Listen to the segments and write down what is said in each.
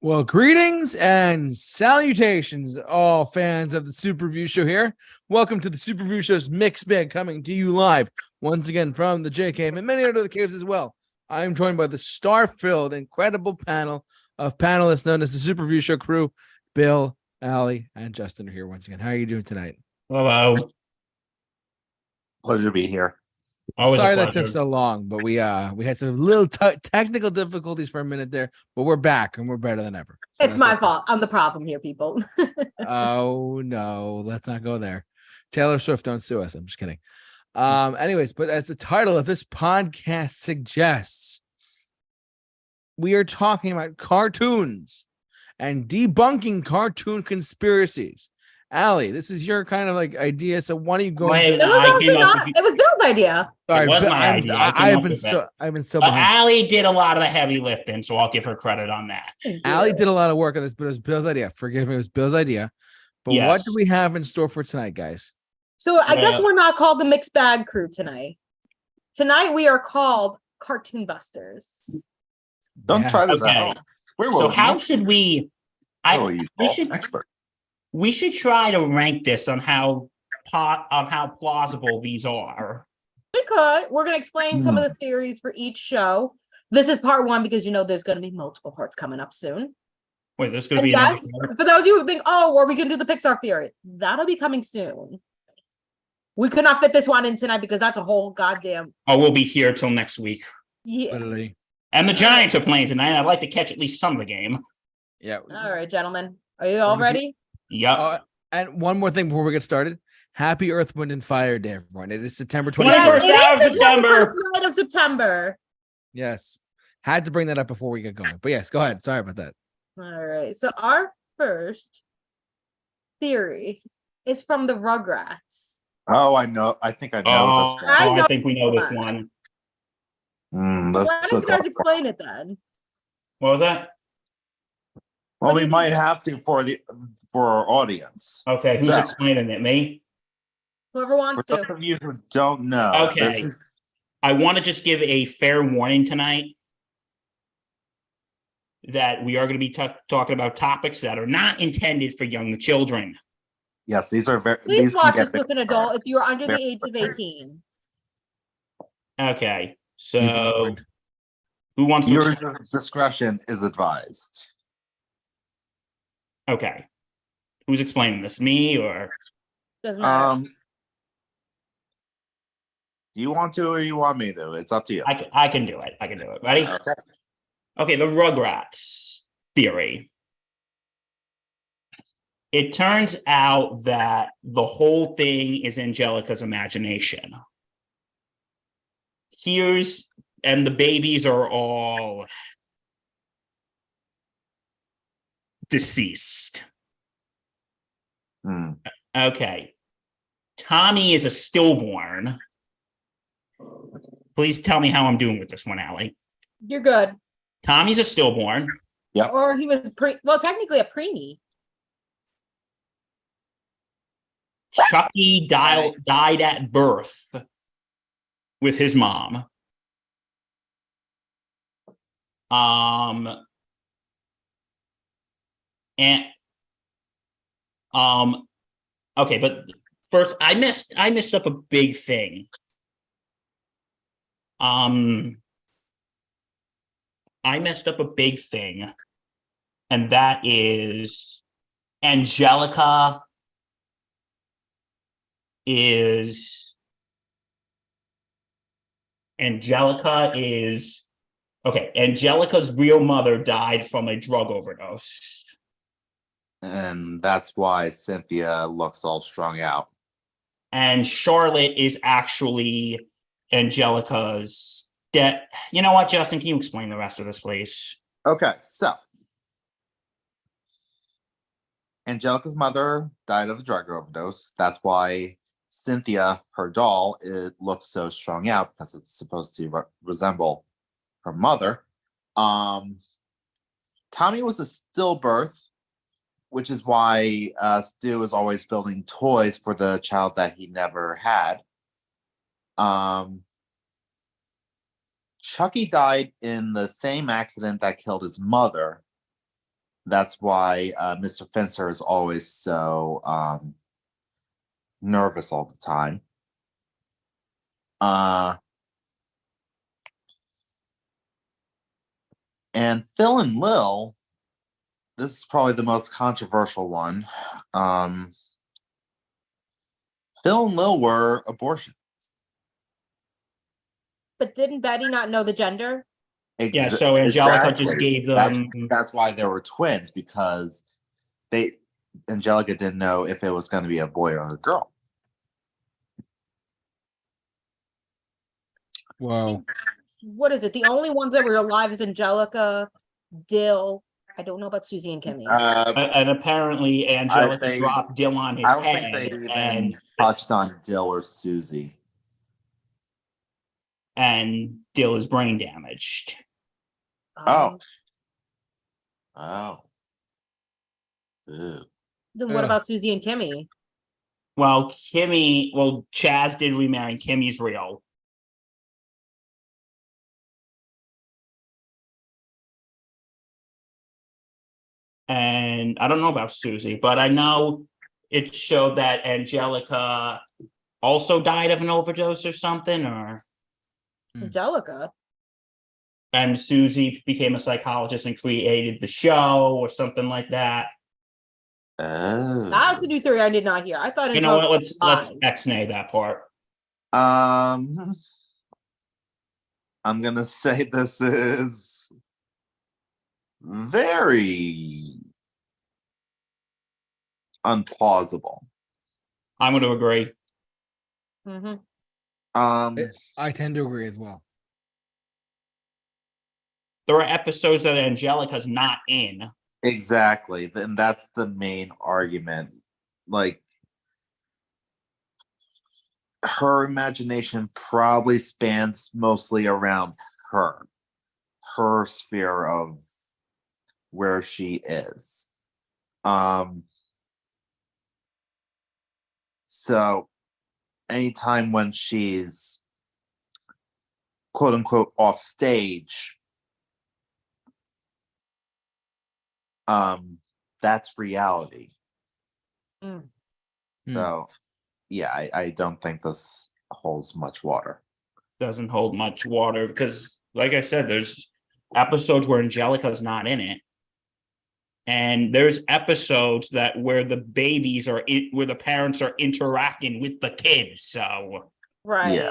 Well, greetings and salutations, all fans of the Super Review Show here. Welcome to the Super Review Show's Mixed Bag, coming to you live once again from the J Cave and many other caves as well. I am joined by the star-filled, incredible panel of panelists known as the Super Review Show crew. Bill, Allie, and Justin are here once again. How are you doing tonight? Hello. Pleasure to be here. Always Sorry a that pleasure. took so long, but we had some little technical difficulties for a minute there, but we're back and we're better than ever. So It's my okay. fault. I'm the problem here, people. Oh no, let's not go there. Taylor Swift, don't sue us. I'm just kidding. Anyways, but as the title of this podcast suggests, we are talking about cartoons and debunking cartoon conspiracies. Allie, this is your kind of like idea. So why don't you go? Wait, It was Bill's idea. Sorry, It was Bill, my idea. I came I've up been with so But behind. Allie did a lot of the heavy lifting, so I'll give her credit on that. Allie did a lot of work on this, but it was Bill's idea. Forgive me, it was Bill's idea. But what do Yes. we have in store for tonight, guys? So I guess Well- we're not called the Mixed Bag Crew tonight. Tonight we are called Cartoon Busters. Don't Yeah. try this at Okay. home. Where So will how you? should we? Where will you we call should expert? we should try to rank this on how plausible these are. We could. We're going to explain some of the theories for each show. This is part one because you know there's going to be multiple parts coming up soon. Wait, there's going to And be another. yes, for those of you who think, oh, are we going to do the Pixar theory? That'll be coming soon. We could not fit this one in tonight because that's a whole goddamn. Oh, we'll be here till next week. Yeah. Literally. And the Giants are playing tonight. I'd like to catch at least some of the game. Yeah. All right, gentlemen. Are you all ready? Yep. And one more thing before we get started. Happy Earth, Wind, and Fire Day, everyone. It is September 21st. Yes, It night is of the September. 21st night of September. Yes. Had to bring that up before we get going. But yes, go ahead. Sorry about that. All right. So our first theory is from the Rugrats. Oh, I know. I think I know Oh, this one. I know I think we know this one. one. That's Why so don't you guys dark. explain it then? What was that? Well, What do we you might think? have to for our audience. Okay, who's So, explaining it? Me? Whoever for wants those to. of you who don't know, Okay. this is I want to just give a fair warning tonight that we are going to be talking about topics that are not intended for young children. yes, these are very. Please these can watch get this with an very adult dark. if you are under the Very age of dark. 18. Okay, so Mhm. who wants to? Your discretion is advised. Okay, who's explaining this? Me or? Doesn't matter. Do you want to or you want me to? It's up to you. I can do it. I can do it. Ready? Okay. Okay, the Rugrats theory. It turns out that the whole thing is Angelica's imagination. And the babies are all deceased. Hmm. Okay. Tommy is a stillborn. Please tell me how I'm doing with this one, Allie. You're good. Tommy's a stillborn. Or he was technically a preemie. Chucky died at birth with his mom. Okay, but first I messed up a big thing. I messed up a big thing, and that is Angelica is okay. Angelica's real mother died from a drug overdose. And that's why Cynthia looks all strung out. And Charlotte is actually Angelica's dead. You know what, Justin? Can you explain the rest of this, please? Okay, so Angelica's mother died of a drug overdose. That's why Cynthia, her doll, it looks so strung out because it's supposed to resemble her mother. Tommy was a stillbirth, which is why Stu is always building toys for the child that he never had. Chucky died in the same accident that killed his mother. That's why Mr. Finster is always so nervous all the time. And Phil and Lil, this is probably the most controversial one. Phil and Lil were abortions. But didn't Betty not know the gender? Yeah, so Angelica just gave them. That's why they were twins, because Angelica didn't know if it was going to be a boy or a girl. Wow. What is it? The only ones that were alive is Angelica, Dill. I don't know about Susie and Kimmy. And apparently Angelica dropped Dill on his I don't head, think they even and touched on Dill or Susie. And Dill is brain damaged. Oh. Ew. Then what Ugh. about Susie and Kimmy? Well, Chaz did remarry. Kimmy's real. And I don't know about Susie, but I know it showed that Angelica also died of an overdose or something, Angelica. and Susie became a psychologist and created the show or something like that. Oh. That's a new theory I did not hear. I thought You know what? Angelica Let's died. X-nay that part. I'm gonna say this is very unplausible. I'm going to agree. Mhm. I tend to agree as well. There are episodes that Angelica's not in. Exactly. And that's the main argument. Like, her imagination probably spans mostly around her sphere of where she is. So anytime when she's quote unquote off stage, that's reality. Mm. So yeah, I don't think this holds much water. Doesn't hold much water because, like I said, there's episodes where Angelica's not in it. And there's episodes where the babies are where the parents are interacting with the kids. So, Right. Yeah.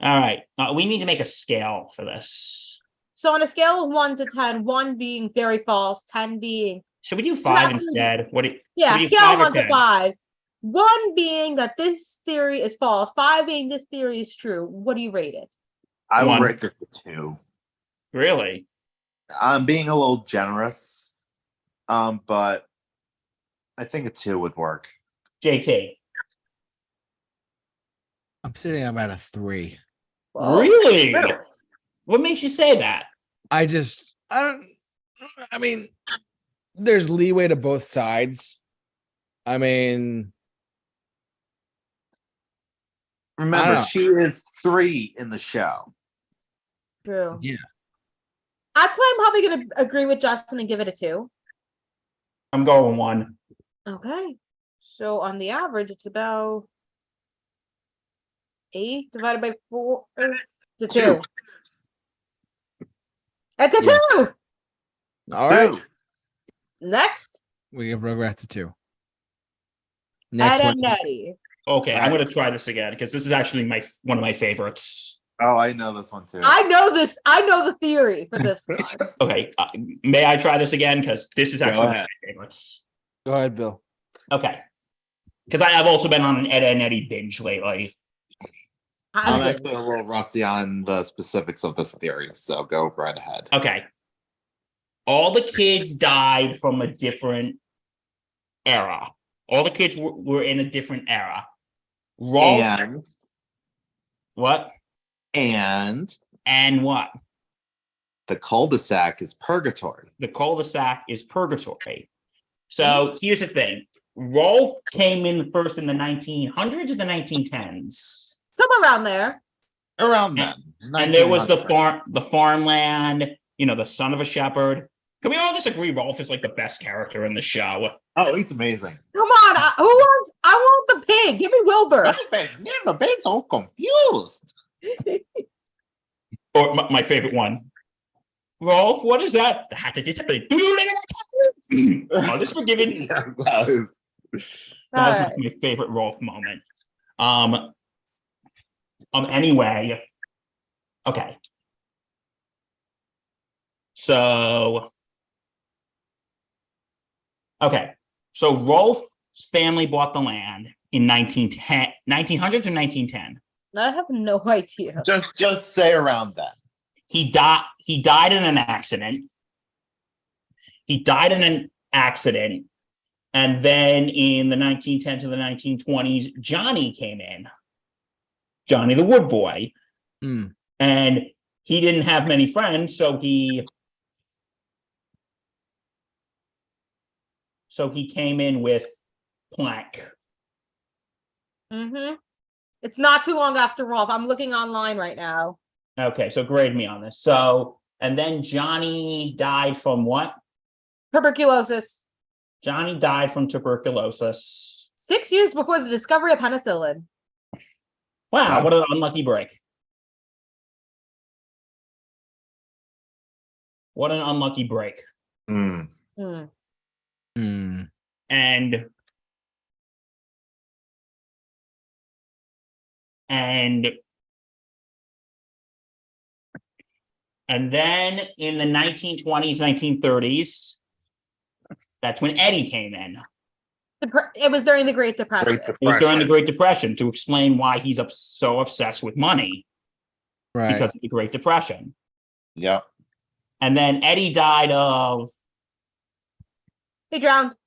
all right, we need to make a scale for this. So on a scale of 1 to 10, 1 being very false, 10 being Should we do 5 That's- instead? What? yeah, should we do scale 5 or 1 to 10? 5. 1 being that this theory is false, 5 being this theory is true. What do you rate it? I would 1. rate this a 2. Really? I'm being a little generous, but I think a 2 would work. JT. I'm sitting about a 3. Really? What makes you say that? I mean, there's leeway to both sides. I mean, Remember, know. she is 3 in the show. True. Yeah. That's why I'm probably going to agree with Justin and give it a 2. I'm going 1. Okay. So on the average, it's about 8 divided by 4. It's a 2. It's a 2. All right. 2. Next, We give Rugrats a 2. Ed Next one. and Nettie. Okay, I'm Alright. going to try this again because this is actually one of my favorites. Oh, I know this one too. I know this. I know the theory for this one. Okay, may I try this again because this is actually one of ahead. my favorites. Go ahead, Bill. Okay, because I've also been on an Ed and Eddie binge lately. I'm I- actually a little rusty on the specifics of this theory, so go right ahead. Okay, all the kids died from a different era. All the kids were in a different era. Rolf, what? And And what? the cul-de-sac is purgatory. The cul-de-sac is purgatory. So here's the thing. Rolf came in first in the 1900s or the 1910s. somewhere around there. Around then. And there was the 1900. farmland, the son of a shepherd. Can we all just agree Rolf is like the best character in the show? Oh, he's amazing. Come on, I want the pig. Give me Wilbur. I've never been so confused. Or my favorite one. Rolf, what is that? The hat that is happening. Oh, this forgiven. Yeah, that is. That was Alright. my favorite Rolf moment. Anyway. Okay. So Rolf's family bought the land in 1910, 1900s or 1910. I have no idea. Just say around that. He died in an accident. And then in the 1910s to the 1920s, Johnny came in. Johnny the Wood Boy. Mm. And he didn't have many friends, so he came in with Plank. Mm-hmm. It's not too long after Rolf. I'm looking online right now. Okay, so grade me on this. So, and then Johnny died from what? Tuberculosis. Johnny died from tuberculosis. 6 years before the discovery of penicillin. Wow, what an unlucky break. What an unlucky break. Mm. Mm. Mm. And then in the 1920s, 1930s, that's when Eddie came in. It was during the Great Depression. It was during the Great Depression, to explain why he's so obsessed with money. Right. Because of the Great Depression. Yep. And then Eddie died of... He drowned.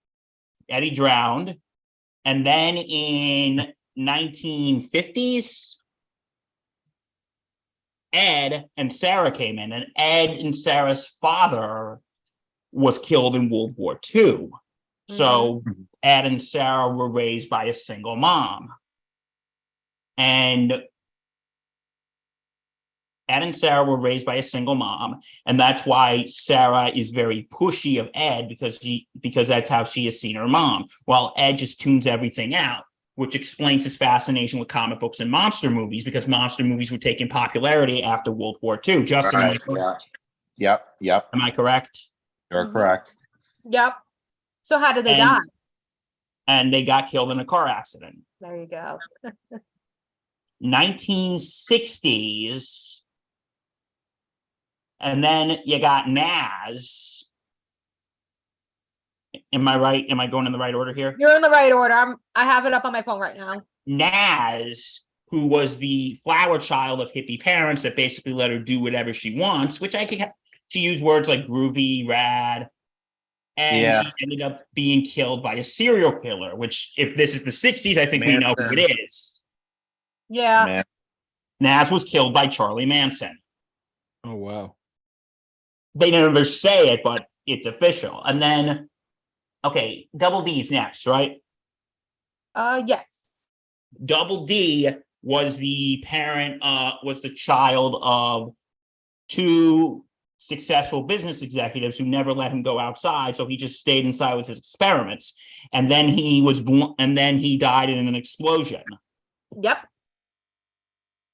Eddie drowned. And then in 1950s, Ed and Sarah came in. And Ed and Sarah's father was killed in World War II. So Ed and Sarah were raised by a single mom. And Ed and Sarah were raised by a single mom, and that's why Sarah is very pushy of Ed, because that's how she has seen her mom, while Ed just tunes everything out, which explains his fascination with comic books and monster movies, because monster movies were taking popularity after World War II. Justin, Right, am I correct? Yep. Am I correct? You're correct. Yep. So how did they die? And they got killed in a car accident. There you go. 1960s. And then you got Naz. Am I right? Am I going in the right order here? You're in the right order. I have it up on my phone right now. Naz, who was the flower child of hippie parents that basically let her do whatever she wants, which she used words like groovy, rad, and she ended up being killed by a serial killer, which if this is the 60s, I think we know who it is. Yeah. Naz was killed by Charlie Manson. Oh, wow. They never say it, but it's official. And then, okay, Double D's next, right? Yes. Double D was the child of two successful business executives who never let him go outside, so he just stayed inside with his experiments. And then he died in an explosion. Yep.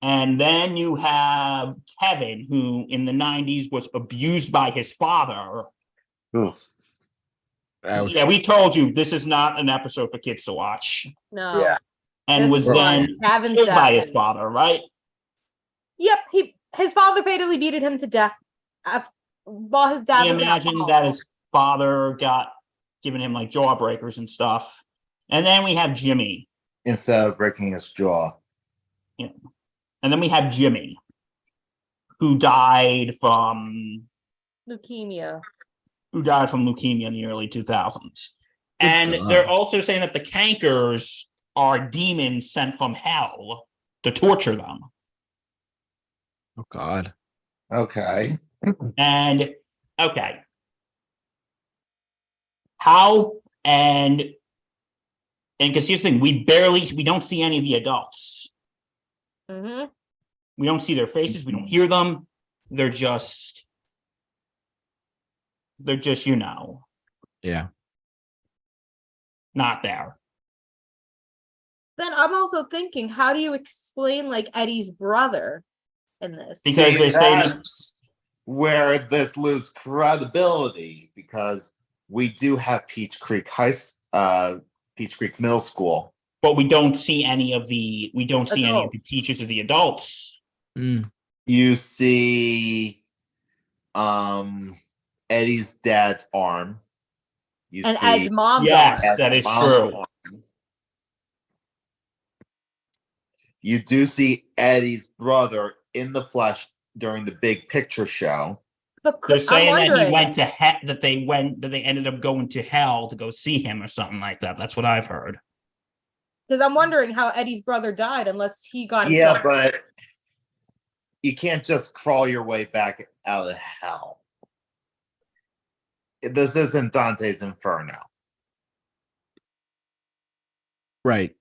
And then you have Kevin, who in the 90s was abused by his father. Oof. Ouch. Yeah, we told you this is not an episode for kids to watch. No. Yeah. And This was one, then Kevin's killed by death. his father, right? Yep. His father fatally beated him to death. While his dad I was imagine that his father got given him like jawbreakers and stuff. And then we have Jimmy. Instead of breaking his jaw. Yeah. And then we have Jimmy, who died from leukemia. in the early 2000s. And they're also saying that the Cankers are demons sent from hell to torture them. Oh, God. Okay. And okay. How and because here's the thing, we don't see any of the adults. Mm-hmm. We don't see their faces, we don't hear them. They're just They're just, Yeah. not there. Then I'm also thinking, how do you explain like Eddie's brother in this? Because See, they say that's where this loses credibility because we do have Peach Creek Peach Creek Middle School. but we don't see any of the Adults. teachers or the adults. Mm. You see Eddie's dad's arm. You And see Ed's mom's Yes, arm. that is mom's true. arm. You do see Eddie's brother in the flesh during the big picture show. But They're I'm saying that he wondering, went to that they ended up going to hell to go see him or something like that. That's what I've heard. because I'm wondering how Eddie's brother died unless he got Yeah, himself. but you can't just crawl your way back out of hell. This isn't Dante's Inferno. Right.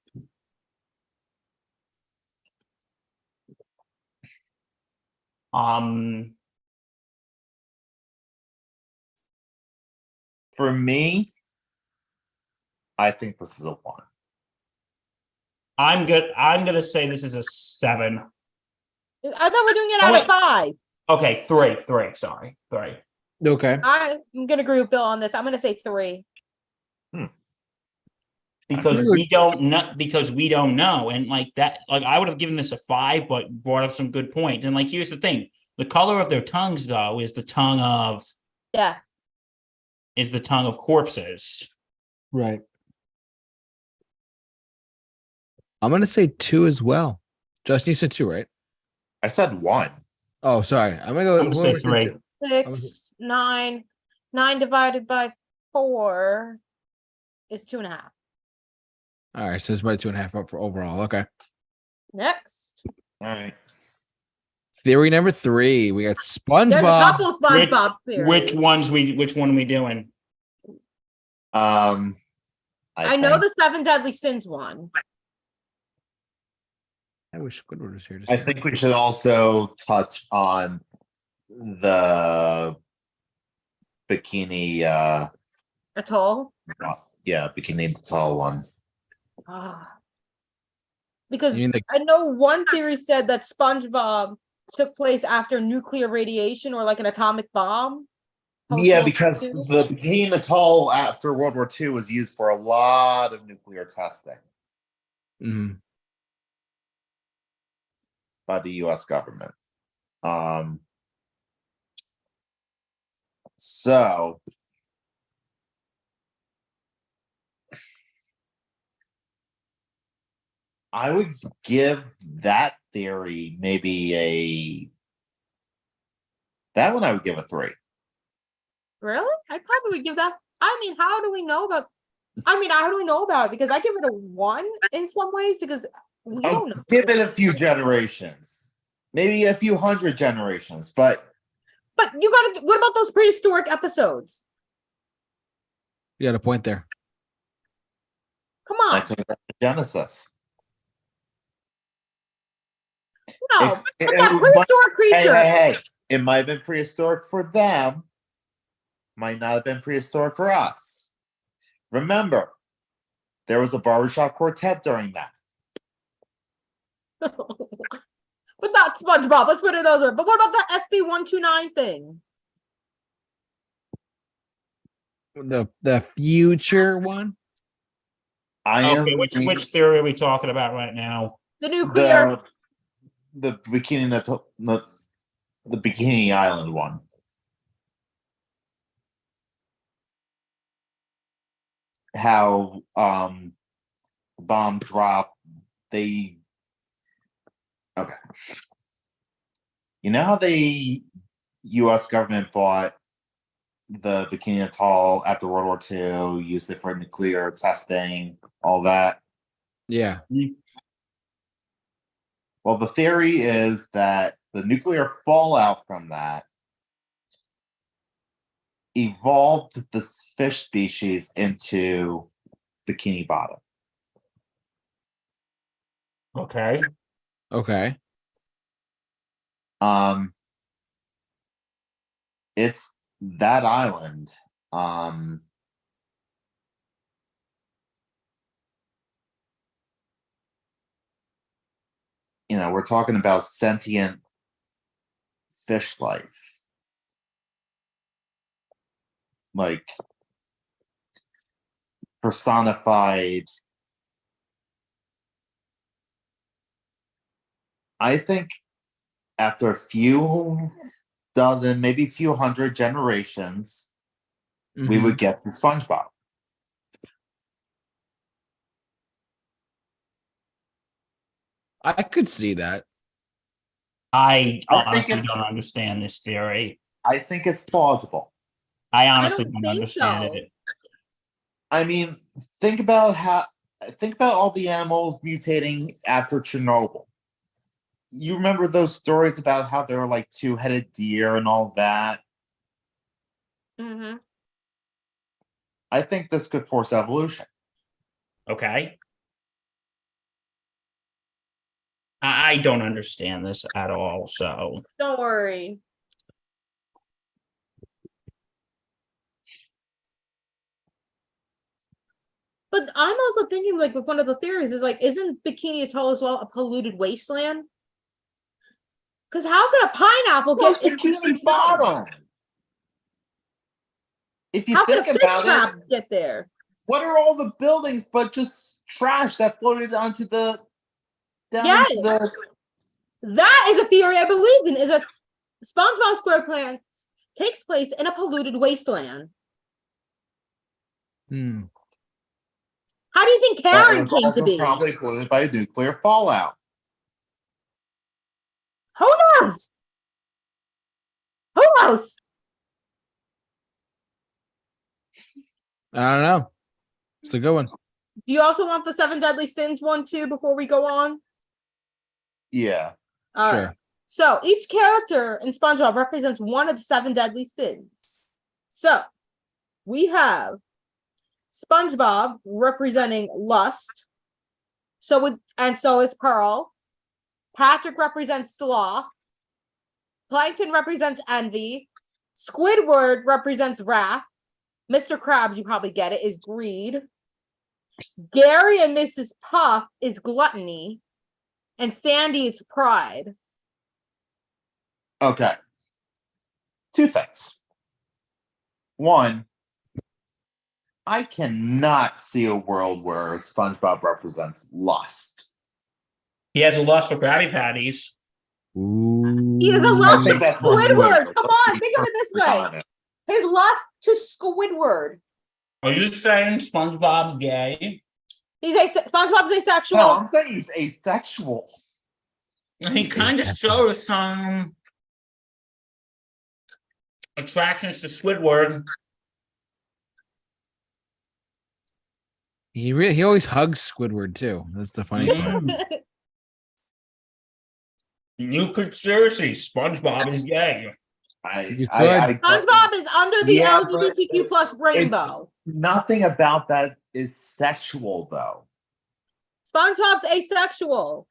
For me, I think this is a 1. I'm good. I'm gonna say this is a 7. I thought we're doing it Oh, out wait. of 5. Okay, 3. Sorry, 3. Okay. I'm gonna agree with Bill on this. I'm gonna say 3. Because we don't know, and like that, like I would have given this a 5, but brought up some good points. And like, here's the thing: the color of their tongues, though, is the tongue of corpses. Right. I'm gonna say 2 as well. Justin, you said 2, right? I said 1. Oh, sorry. I'm gonna go. I'm gonna say whoever said 3. 2. 6, 9. 9 divided by 4 is 2.5. All right, so it's about 2.5 up for overall. Okay. Next. All right. Theory number 3. We got There's a SpongeBob. couple SpongeBob theories. Which one are we doing? I know think- the 7 deadly sins one. I wish Squidward was here to I say. think we should also touch on the bikini. Atoll. Yeah, bikini tall one. Because You mean the- I know one theory said that SpongeBob took place after nuclear radiation or like an atomic bomb. Yeah, Post-World because War II. the bikini atoll after World War II was used for a lot of nuclear testing Mhm. by the U.S. government. So I would give that theory that one I would give a 3. Really? I probably would give that. I mean, how do we know about? I mean, how do we know about it? Because I give it a 1 in some ways because we don't know. Give it a few generations, maybe a few hundred generations, but But you got to. What about those prehistoric episodes? You got a point there. Come on. that could have been Genesis. No, If- but that prehistoric creature. Hey, it might have been prehistoric for them, might not have been prehistoric for us. Remember, there was a barbershop quartet during that. But not SpongeBob. Let's put it those. But what about the SB129 thing? The future one. Okay, which theory are we talking about right now? The nuclear. the bikini the Bikini Island one. How the bomb dropped, okay. You know how the US government bought the Bikini Atoll after World War II, used it for nuclear testing, all that? Yeah. Well, the theory is that the nuclear fallout from that evolved this fish species into Bikini Bottom. Okay. It's that island, we're talking about sentient fish life. Like personified. I think after a few dozen, maybe a few hundred generations, we would get the SpongeBob. I could see that. I I think honestly it's- don't understand this theory. I think it's plausible. I honestly don't don't think understand so. it. I mean, think about all the animals mutating after Chernobyl. You remember those stories about how there were like two-headed deer and all that? Mm-hmm. I think this could force evolution. Okay. I don't understand this at all. So Don't worry. But I'm also thinking, like, with one of the theories is like, isn't Bikini Atoll as well a polluted wasteland? Because how could a pineapple What's get into Bikini Bottom? If you How could think a fish about trap it, get there? what are all the buildings but just trash that floated onto the Yes. into the That is a theory I believe in. Is that SpongeBob SquarePants takes place in a polluted wasteland? Hmm. How do you think that Karen was came to also be? probably polluted by nuclear fallout. Who knows? Who knows? I don't know. It's a good one. Do you also want the Seven Deadly Sins one too before we go on? Yeah. All Sure. right. So each character in SpongeBob represents one of the seven deadly sins. So we have SpongeBob representing lust. So is Pearl. Patrick represents sloth. Plankton represents envy. Squidward represents wrath. Mr. Krabs, you probably get it, is greed. Gary and Mrs. Puff is gluttony. And Sandy is pride. Okay. Two things. One, I cannot see a world where SpongeBob represents lust. he has a lust for Krabby Patties. Ooh. He is a I lust think to that's more Squidward. Squidward. Come on, think of it this way. His lust to Squidward. Are you saying SpongeBob's gay? SpongeBob's asexual. No, I'm saying he's asexual. He kind of shows some attractions to Squidward. He always hugs Squidward too. That's the funny part. New conspiracy. SpongeBob is gay. SpongeBob is under the Yeah, LGBTQ plus rainbow. Nothing about that is sexual, though. SpongeBob's asexual.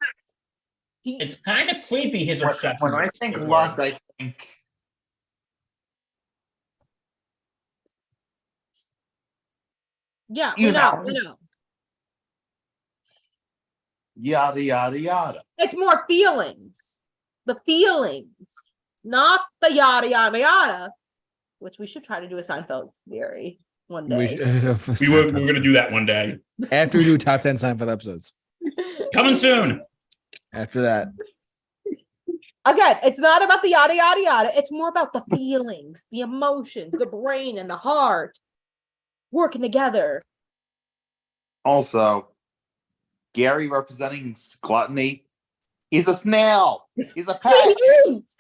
It's kind of creepy, his obsession. When I with think Squidward. lust, I think Yeah, You we know. know. Yada yada yada. It's more feelings. The feelings, not the yada yada yada, which we should try to do a Seinfeld theory one day. We're going to do that one day. After we do top 10 Seinfeld episodes. Coming soon. After that. Again, it's not about the yada yada yada. It's more about the feelings, the emotions, the brain and the heart working together. Also, Gary representing gluttony. He's a snail. He's a pet. He eats.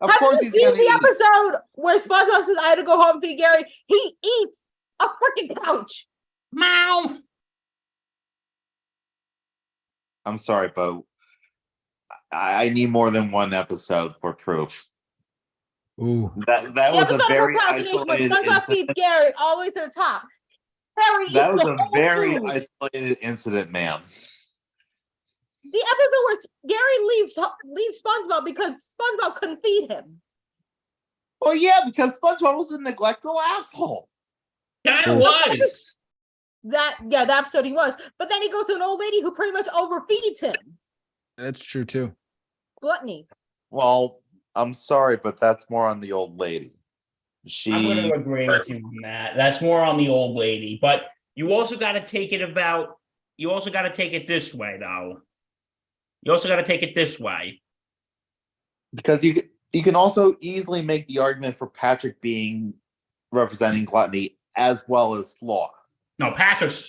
Of Have course you he's seen gonna the eat. episode where SpongeBob says, "I had to go home and feed Gary"? He eats a freaking couch. Meow. I'm sorry, but I need more than one episode for proof. Ooh. That The was a episode very of procrastination where isolated SpongeBob feeds incident. Gary all the way to the top. Harry eats That was the a whole very food. isolated incident, ma'am. The episode where Gary leaves SpongeBob because SpongeBob couldn't feed him. Oh yeah, because SpongeBob was a neglectful asshole. Kind of was. That episode he was. But then he goes to an old lady who pretty much overfeeds him. That's true too. Gluttony. Well, I'm sorry, but that's more on the old lady. I'm going to agree with you on that. That's more on the old lady, but you also got to take it this way, though. You also got to take it this way. Because you can also easily make the argument for Patrick being representing gluttony as well as sloth. No, Patrick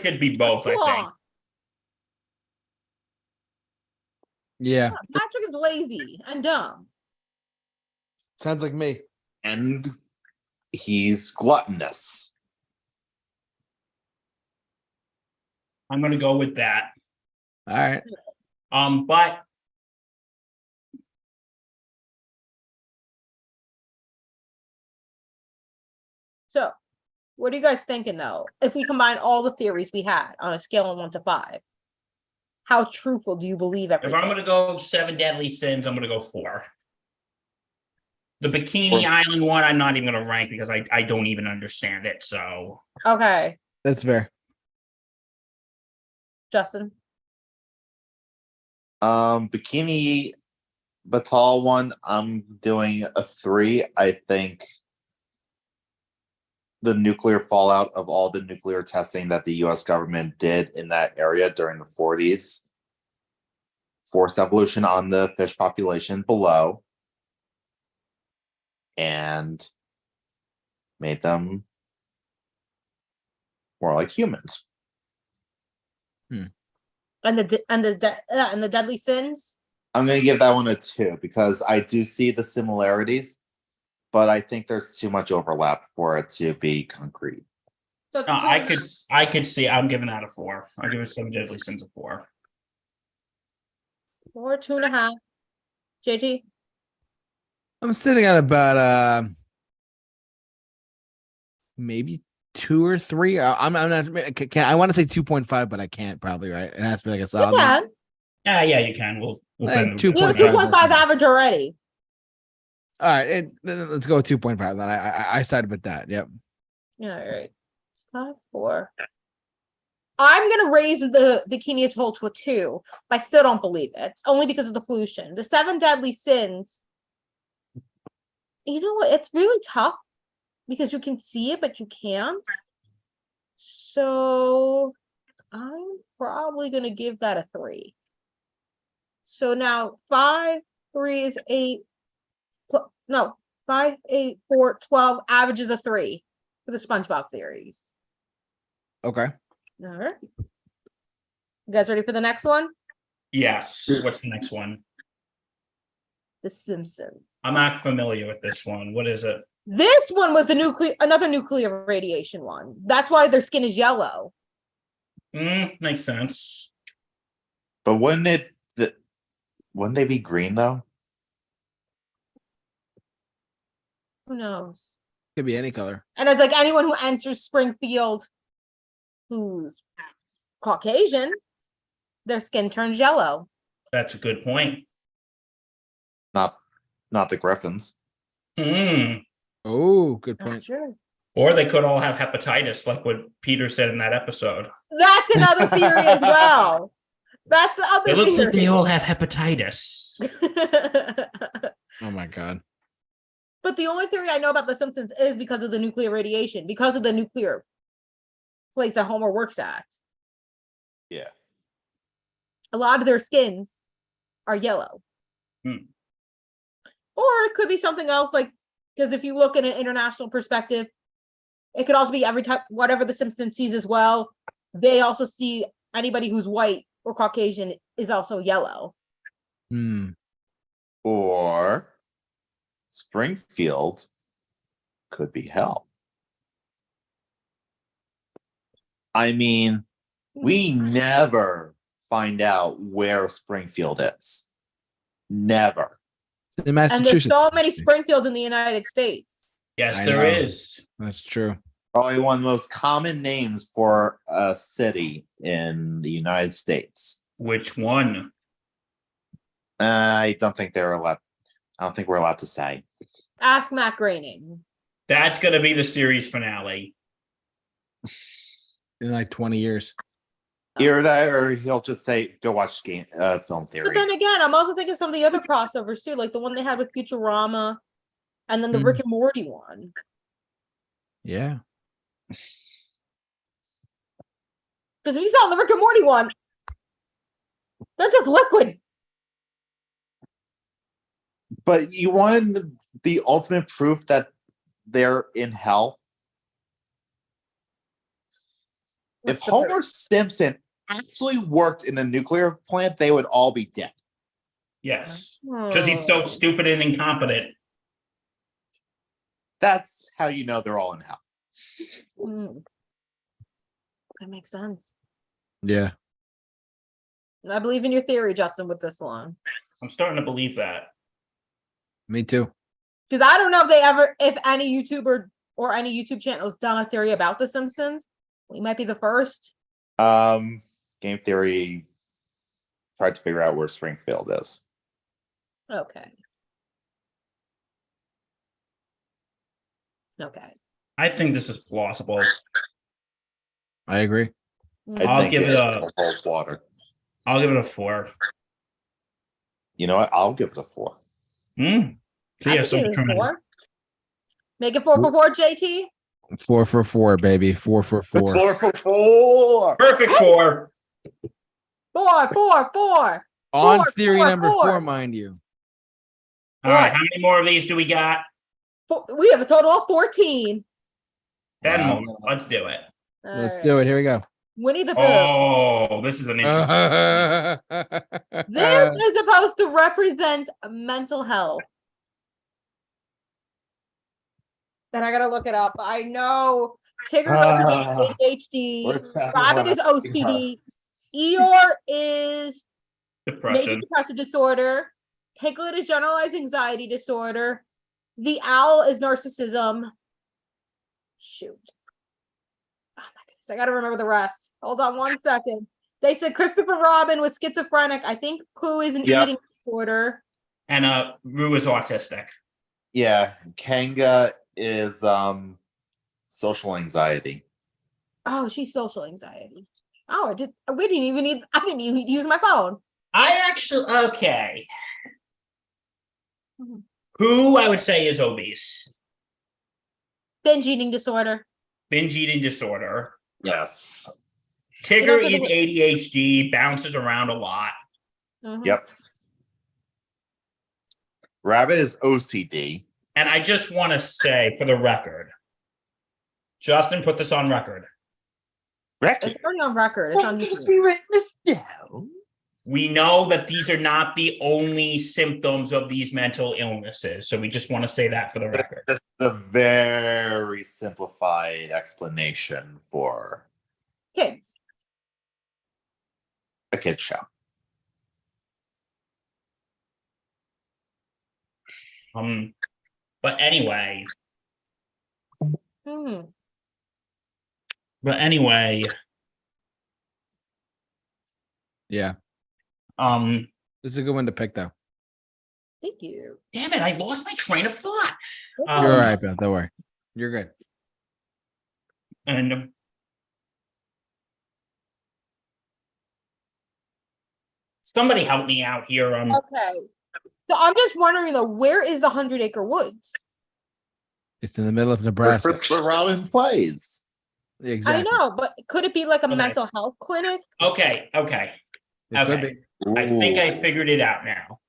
could be both, I think. Yeah. Patrick is lazy and dumb. Sounds like me. And he's gluttonous. I'm going to go with that. All right. But So, what are you guys thinking though? If we combine all the theories we had on a scale of 1 to 5, how truthful do you believe if everything? I'm going to go 7 deadly sins, I'm going to go 4. The Bikini Island one, I'm not even going to rank because I don't even understand it. So Okay, That's fair. Justin. Bikini Batal one, I'm doing a 3. I think the nuclear fallout of all the nuclear testing that the US government did in that area during the 40s forced evolution on the fish population below and made them more like humans. And the deadly sins? I'm going to give that one a 2 because I do see the similarities, but I think there's too much overlap for it to be concrete. So it's a two I and a could see. I'm giving that a 4. I'll give it 7 deadly sins a 4. half. 4, 2.5. JT? I'm sitting at about maybe 2 or 3. I'm not. I want to say 2.5, but I can't probably. Right? It has to be like a You solid. can. Yeah, you can. We'll Like bend 2.5. You have a 2.5 average already. All right, let's go with 2.5. Then I sided with that. Yep. Yeah, all right. 5, 4. I'm gonna raise the Bikini Atoll to a 2, but I still don't believe it. Only because of the pollution. The 7 deadly sins. You know what? It's really tough because you can see it, but you can't. So I'm probably gonna give that a 3. So now 5, 3 is 8. No, 5, 8, 4, 12 averages a 3 for the SpongeBob theories. Okay. All right. You guys ready for the next one? Yes. What's the next one? The Simpsons. I'm not familiar with this one. What is it? This one was another nuclear radiation one. That's why their skin is yellow. Makes sense. But wouldn't they be green though? Who knows? Could be any color. And it's like anyone who enters Springfield who's Caucasian, their skin turns yellow. That's a good point. Not the Griffins. Oh, good point. That's true. Or they could all have hepatitis, like what Peter said in that episode. That's another theory as well. That's the other It looks like theory. they all have hepatitis. Oh my god. But the only theory I know about The Simpsons is because of the nuclear radiation, because of the nuclear place that Homer works at. Yeah. A lot of their skins are yellow. Or it could be something else, like, because if you look at an international perspective, it could also be every time, whatever the Simpsons sees as well, they also see anybody who's white or Caucasian is also yellow. Or Springfield could be hell. I mean, we never find out where Springfield is. Never. In And Massachusetts. there's so many Springfields in the United States. Yes, I there know. is. That's true. Probably one of the most common names for a city in the United States. Which one? I don't think they're allowed. I don't think we're allowed to say. Ask Matt Groening. That's going to be the series finale. In like 20 years. Either that, or he'll just say, "Go watch film theory." But then again, I'm also thinking some of the other crossovers too, like the one they had with Futurama, and then the Rick and Morty one. Yeah. Because if you saw the Rick and Morty one, they're just liquid. But you wanted the ultimate proof that they're in hell. If Homer Simpson actually worked in a nuclear plant, they would all be dead. Yes. Because he's so stupid and incompetent. That's how you know they're all in hell. That makes sense. Yeah. I believe in your theory, Justin, with this one. I'm starting to believe that. Me too. Because I don't know if any YouTuber or any YouTube channel has done a theory about The Simpsons. We might be the first. Game Theory tried to figure out where Springfield is. Okay. Okay. I think this is plausible. I agree. I'll give it cold water. I'll give it a 4. You know what? I'll give it a 4. So yeah, so much trying. 4. Make it 4 for 4, JT. 4 for 4, baby. 4 for 4. 4 for 4. Perfect 4. 4, 4, 4. On 4, theory 4, number 4. 4, mind you. All right, how many more of these do we got? We have a total of 14. 10 Wow. more. Let's do it. Let's do it. Here we go. Winnie the Pooh. Oh, this is an interesting. This is supposed to represent mental health. And I gotta look it up. I know Tigger represents ADHD, Rabbit is OCD, Eeyore is major Depression. depressive disorder, Piglet is generalized anxiety disorder, the owl is narcissism. Shoot. Oh my goodness, I gotta remember the rest. Hold on 1 second. They said Christopher Robin was schizophrenic. I think Pooh is an eating disorder. And Rue is autistic. Yeah, Kanga is social anxiety. Oh, she's social anxiety. Oh, I didn't even need to use my phone. I actually okay. Who I would say is obese. Binge eating disorder. Binge eating disorder. Yes. Tigger is ADHD, bounces around a lot. Yep. Rabbit is OCD. And I just want to say, for the record, Justin put this on record. It's already on record. It's on supposed to be written this down. We know that these are not the only symptoms of these mental illnesses. So we just want to say that for the record. That's a very simplified explanation for kids. A kid show. But anyway. Hmm. But anyway. Yeah. This is a good one to pick, though. Thank you. Damn it, I lost my train of thought. You're all right, Bill. Don't worry. You're good. And somebody help me out here. Okay. So I'm just wondering though, where is the 100 Acre Woods? It's in the middle of Nebraska. Where Christopher Robin plays. Exactly. I know, but could it be like a mental health clinic? Okay. It could be. I think I figured it out now.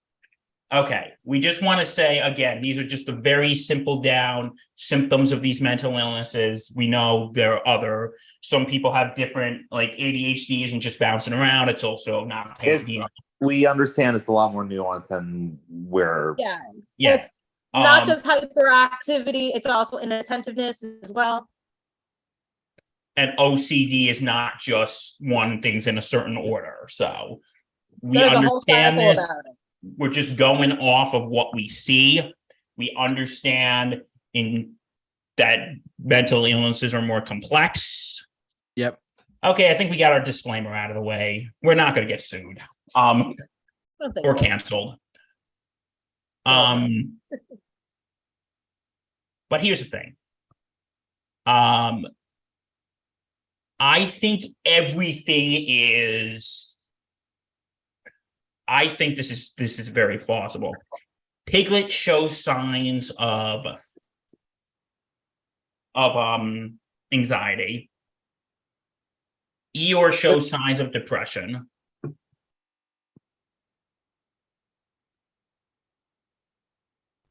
Okay. We just want to say, again, these are just the very simple down symptoms of these mental illnesses. We know there are other, some people have different, like ADHD isn't just bouncing around. It's also not. We understand it's a lot more nuanced than where. Yes. Yeah. It's not just hyperactivity, it's also inattentiveness as well. And OCD is not just one thing's in a certain order. So we There's a whole understand cycle this. about it. We're just going off of what we see. We understand in that mental illnesses are more complex. Yep. Okay, I think we got our disclaimer out of the way. We're not going to get sued or canceled. But here's the thing. I think everything is. I think this is very plausible. Piglet shows signs of anxiety. Eeyore shows signs of depression.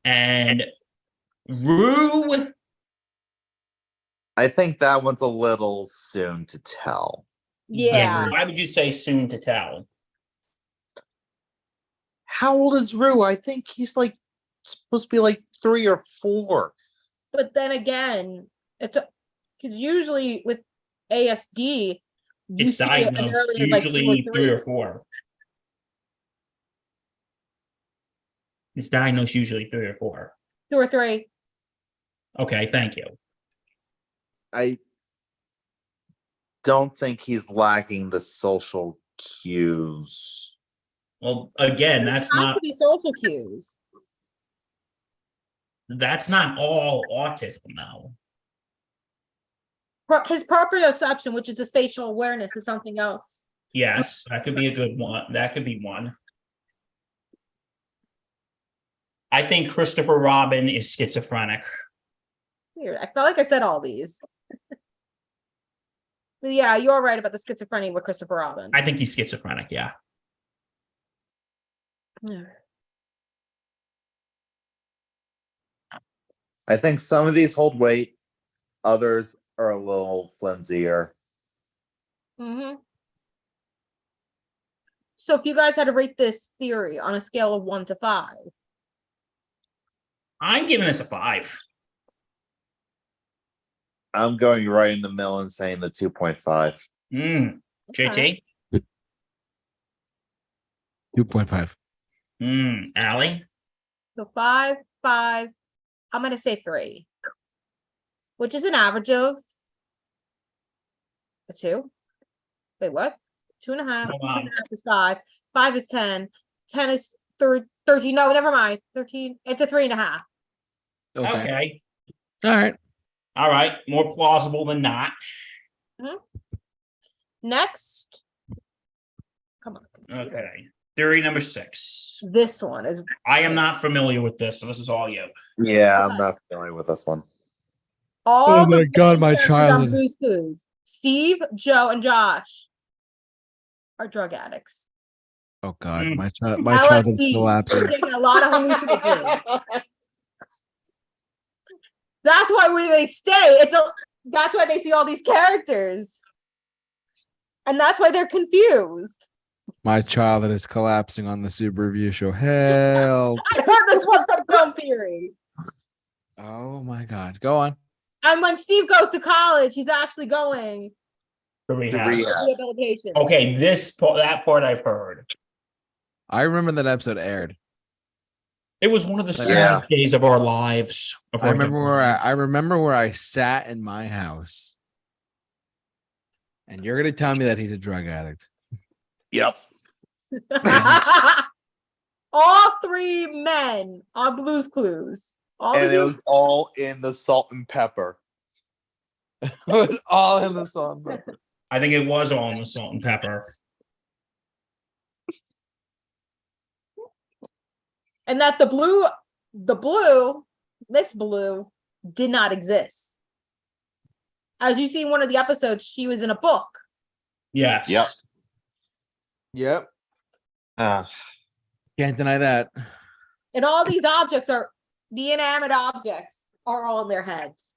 And Rue, I think that one's a little soon to tell. Yeah. why would you say soon to tell? How old is Rue? I think he's like supposed to be like 3 or 4. But then again, it's because usually with ASD, you It's see it as diagnosed early as like 2 or usually 3 3. or 4. It's diagnosed usually 3 or 4. 2 or 3. Okay, thank you. I don't think he's lacking the social cues. Well, again, There that's has not to be social cues. all autism, though. His proprioception, which is his spatial awareness, is something else. Yes, that could be a good one. That could be one. I think Christopher Robin is schizophrenic. Weird. I felt like I said all these. But yeah, you're right about the schizophrenia with Christopher Robin. I think he's schizophrenic, yeah. I think some of these hold weight, others are a little flimsier. Mm-hmm. So if you guys had to rate this theory on a scale of 1 to 5. I'm giving this a 5. I'm going right in the middle and saying the 2.5. JT? 2.5. Allie? So 5, 5, I'm gonna say 3. Which is an average of a 2. Wait, what? 2.5. Hold on. 2.5 is 5. 5 is 10. 10 is 13. No, never mind. 13. It's a 3.5. Okay. All right. More plausible than not. Next. Come on. Okay. Theory number 6. This one is I am not familiar with this, so this is all you. Yeah, I'm not familiar with this one. all Oh the my God, main my characters on childhood. Blue's Clues. Steve, Joe, and Josh are drug addicts. Oh God, my LSD, childhood is collapsing. they're taking a lot of hallucinogens. That's why when they stay, that's why they see all these characters. And that's why they're confused. My childhood is collapsing on the Super Review Show. Help! I heard this one from Film Theory. Oh my God, go on. And when Steve goes to college, he's actually going The rehab. The rehab. rehabilitation. Okay, that part I've heard. I remember that episode aired. It was one of the Yeah. saddest days of our lives. I remember where I sat in my house, and you're gonna tell me that he's a drug addict. Yep. All 3 men on Blue's Clues. And it was all in the salt and pepper. It was all in the song. I think it was all in the salt and pepper. And that Miss Blue did not exist. As you see in one of the episodes, she was in a book. Yes. Yep. Ah, Can't deny that. And all these objects the inanimate objects are all in their heads.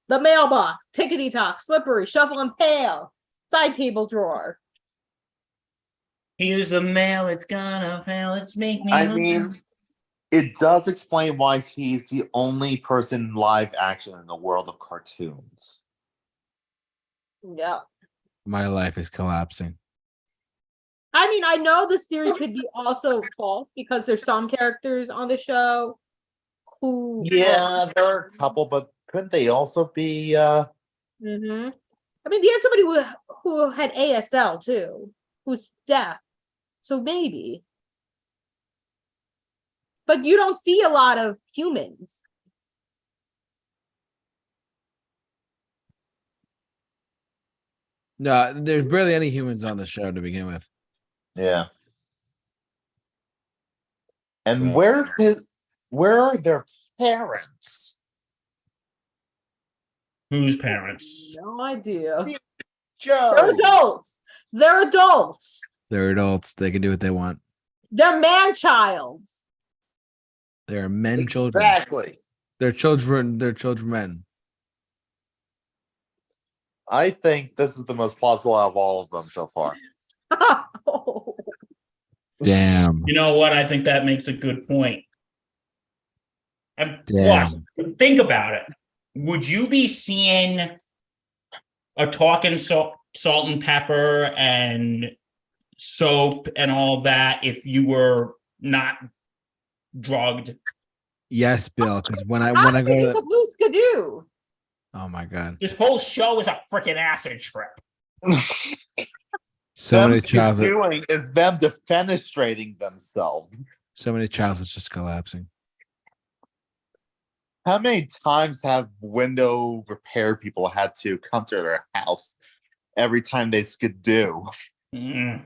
The mailbox, tickety tock, slippery, shuffle and pail, side table drawer. Here's the mail, it's gonna fail, it's make me I hungry. mean, it does explain why he's the only person live action in the world of cartoons. Yeah. My life is collapsing. I mean, I know this theory could be also false because there's some characters on the show who. Yeah, there are a couple, but couldn't they also be? I mean, they had somebody who had ASL too, who's deaf. So maybe. But you don't see a lot of humans. No, there's barely any humans on the show to begin with. Yeah. And So- where are their parents? Whose parents? No idea. Joe. They're adults. They're adults. They're adults. They can do what they want. They're man-childs. They're men, children. Exactly. They're children. They're children, men. I think this is the most plausible out of all of them so far. Damn. You know what? I think that makes a good point. And Damn. plus, think about it. Would you be seeing a talking salt and pepper and soap and all that if you were not drugged? Yes, Bill. Because when I I'm go to thinking the, of Blue Skidoo. oh my god, This whole show is a freaking acid trip. so them many childhood, doing is them defenestrating themselves. so many childhoods just collapsing. How many times have window repair people had to come to their house every time they skidoo? Mm.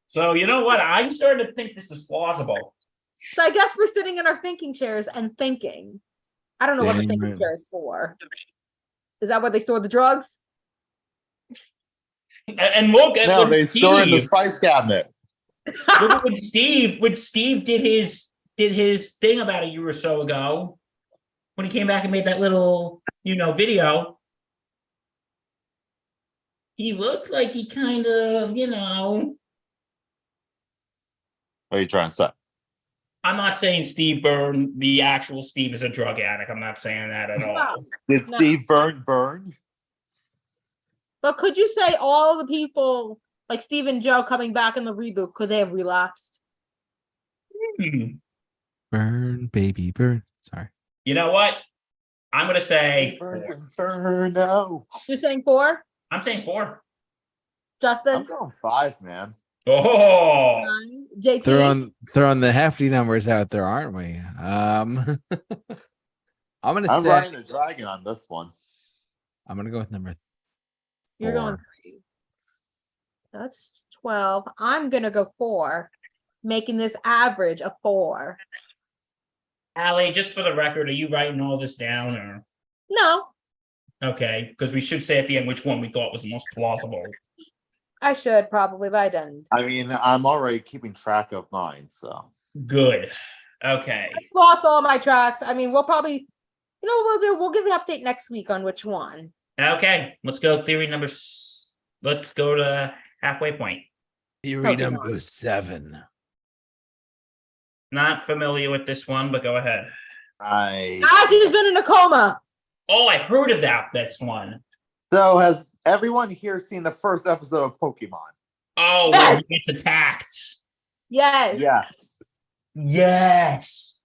So you know what? I'm starting to think this is plausible. So I guess we're sitting in our thinking chairs and thinking. I don't know what the Damn thinking right. chair is for. Is that where they store the drugs? And look at No, when they store in the Steve, spice cabinet. look at when Steve did his thing about a year or so ago, when he came back and made that little, video. He looked like he kind of, What are you trying to say? I'm not saying Steve Byrne, the actual Steve, is a drug addict. I'm not saying that at all. No. Did No. Steve burn? But could you say all the people like Steve and Joe coming back in the reboot, could they have relapsed? Hmm. Burn, baby, burn. Sorry. You know what? I'm gonna say Burns 4. Inferno. You're saying 4? I'm saying 4. Justin? I'm going 5, man. Oh, 9? JT? Throwing the hefty numbers out there, aren't we? I'm gonna I'm say riding the dragon on this one. I'm gonna go with number You're going 4. 3. That's 12. I'm gonna go 4, making this average a 4. Allie, just for the record, are you writing all this down or? No, Okay, because we should say at the end which one we thought was the most plausible. I should probably, but I didn't. I mean, I'm already keeping track of mine, so. Good. Okay. Lost all my tracks. I mean, we'll probably, what we'll do? We'll give an update next week on which one. Okay. Let's go theory number. Let's go to halfway point. Theory Pokemon. number 7. Not familiar with this one, but go ahead. Ash has been in a coma. Oh, I've heard of this one. So has everyone here seen the first episode of Pokemon? Oh, Yes. when he gets attacked. Yes. Yes. Yes.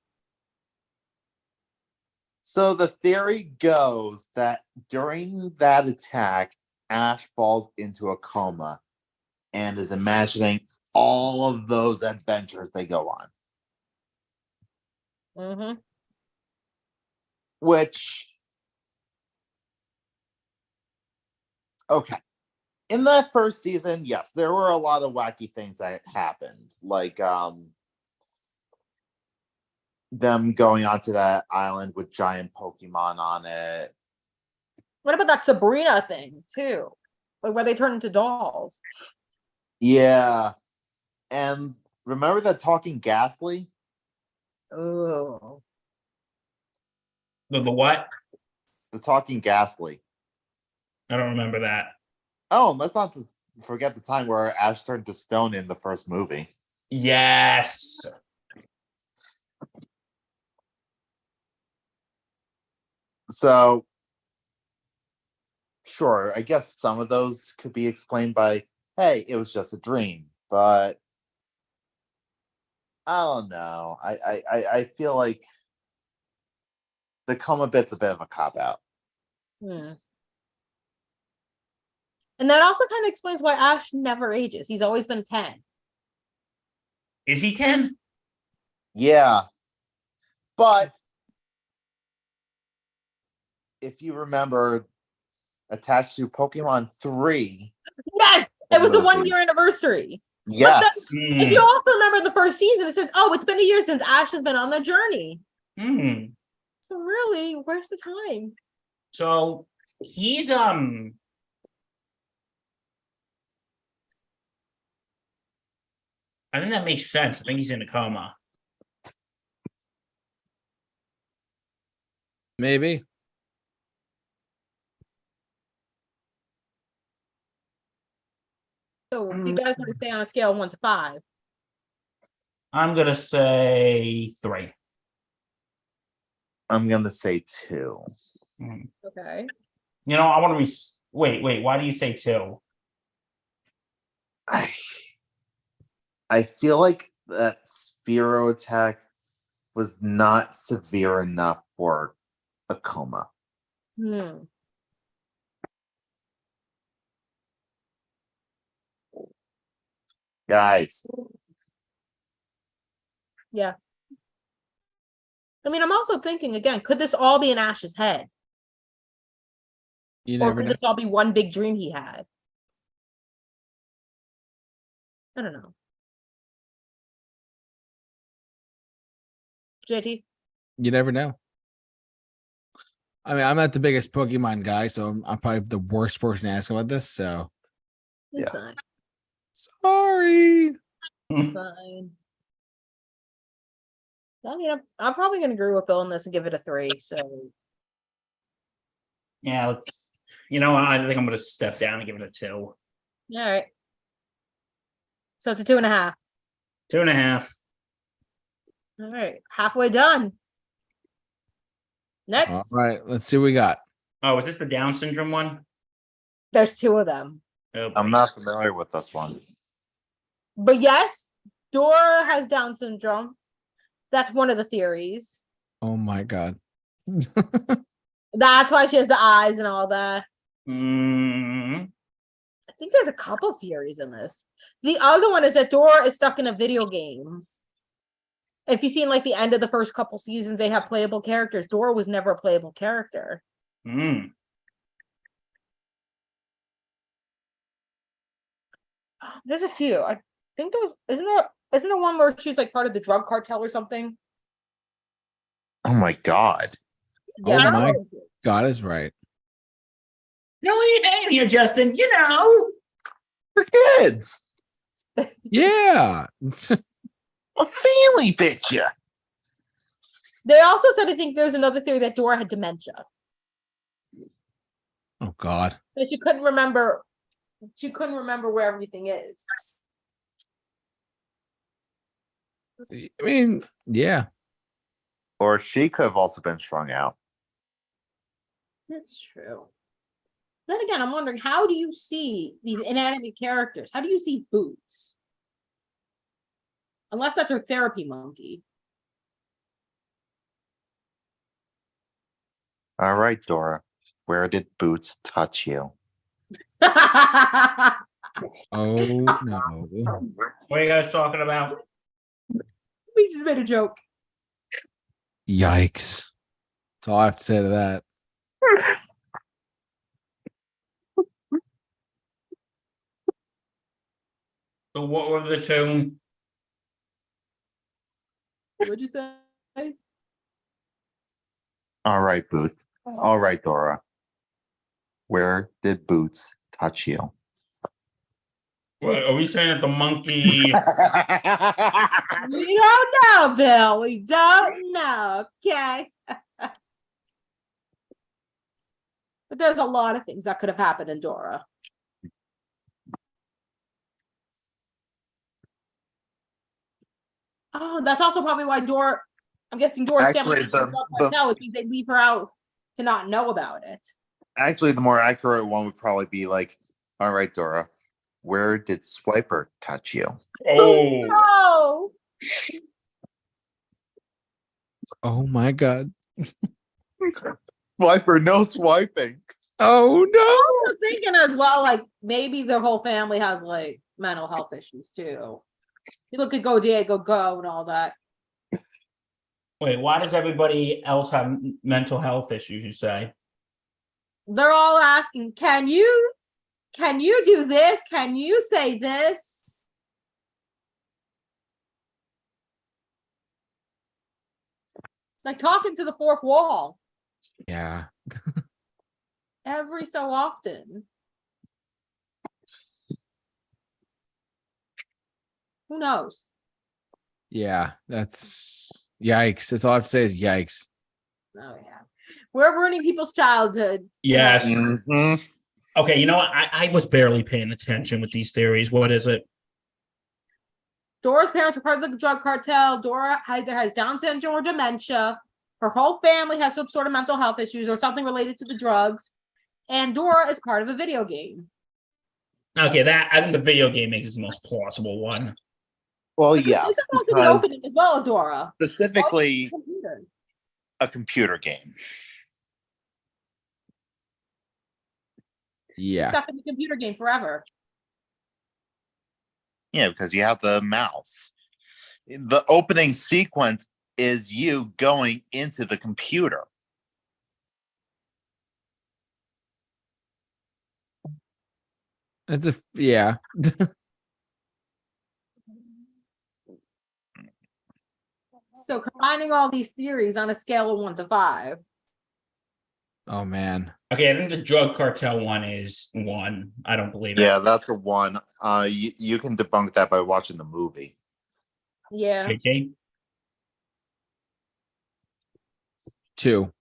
So the theory goes that during that attack, Ash falls into a coma and is imagining all of those adventures they go on. Mm-hmm. Which, okay. In that first season, yes, there were a lot of wacky things that happened. Like them going onto that island with giant Pokemon on it. What about that Sabrina thing too? Like where they turn into dolls. Yeah. And remember that talking Ghastly? Oh. The what? The talking Ghastly. I don't remember that. Oh, let's not forget the time where Ash turned to stone in the first movie. Yes. So, sure, I guess some of those could be explained by, hey, it was just a dream. But I don't know. I feel like the coma bit's a bit of a cop out. Hmm. And that also kind of explains why Ash never ages. He's always been 10. Is he 10? Yeah. But if you remember, attached to Pokemon 3. Yes, it was the Movie. 1-year anniversary. Yes. If you also remember the first season, it says, "Oh, it's been a year since Ash has been on the journey." So really, where's the time? So he's I think that makes sense. I think he's in a coma. Maybe. So if you guys want to stay on a scale of 1 to 5. I'm gonna say 3. I'm going to say 2. Okay. You know, I want to be. Wait. Why do you say 2? I feel like that Spearow attack was not severe enough for a coma. Guys, Yeah. I mean, I'm also thinking again, could this all be in Ash's head? You Or never could know. this all be one big dream he had? I don't know. JT? You never know. I mean, I'm not the biggest Pokemon guy, so I'm probably the worst person to ask about this. So It's Yeah. fine. sorry. Fine. I mean, I'm probably going to agree with Bill on this and give it a 3. So, Yeah, let's. You know, I think I'm gonna step down and give it a 2. all right. So it's a 2.5. 2.5. All right. Halfway done. Next, All right, let's see what we got. Oh, is this the Down syndrome one? there's 2 of them. Oh, I'm not familiar with this one. But yes, Dora has Down syndrome. That's one of the theories. Oh my god. That's why she has the eyes and all that. Mm, I think there's a couple theories in this. The other one is that Dora is stuck in a video game. If you've seen like the end of the first couple seasons, they have playable characters. Dora was never a playable character. mm. There's a few. I think there was isn't there one where she's like part of the drug cartel or something? Oh my god. Oh I don't my- know. God is right. No, what are you hanging here, Justin? You know. For kids. Yeah. A family picture. They also said I think there's another theory that Dora had dementia. Oh god. That she couldn't remember where everything is. I mean, yeah. Or she could have also been strung out. That's true. Then again, I'm wondering, how do you see these inanimate characters? How do you see Boots? Unless that's her therapy monkey. All right, Dora. Where did Boots touch you? Oh no. What are you guys talking about? We just made a joke. Yikes. That's all I have to say to that. So what were the 2? What'd you say? All right, Boots. All right, Dora. Where did Boots touch you? What are we saying that the monkey? We don't know, Bill. We don't know. Okay. But there's a lot of things that could have happened in Dora. Oh, that's also probably why I'm guessing Dora's Actually, family because they leave her out to not know about it. Actually, the more accurate one would probably be like, all right, Dora. Where did Swiper touch you? Oh, No. Oh my god. Swiper, no swiping. Oh no. I'm thinking as well, like maybe their whole family has like mental health issues too. You look at Go Diego Go and all that. wait. Why does everybody else have mental health issues? You say? They're all asking, can you do this? Can you say this? It's like talking to the fourth wall Yeah. every so often. Who knows? Yeah. That's yikes. That's all I have to say is yikes. Oh yeah. We're ruining people's childhoods. Yes. Mhm. Okay, you know what? I was barely paying attention with these theories. What is it? Dora's parents are part of the drug cartel. Dora either has Down syndrome or dementia. Her whole family has some sort of mental health issues or something related to the drugs. And Dora is part of a video game. Okay, that I think the video game makes the most plausible one. Well, It's yes, supposed to be because opening as well, Dora. specifically Computer. a computer game. Yeah. Stuck in the computer game forever. Yeah, because you have the mouse. The opening sequence is you going into the computer. That's a yeah. So combining all these theories on a scale of 1 to 5. Oh man. Okay, I think the drug cartel one is 1. I don't believe it. Yeah, that's a 1. You can debunk that by watching the movie. Yeah. Okay. 2.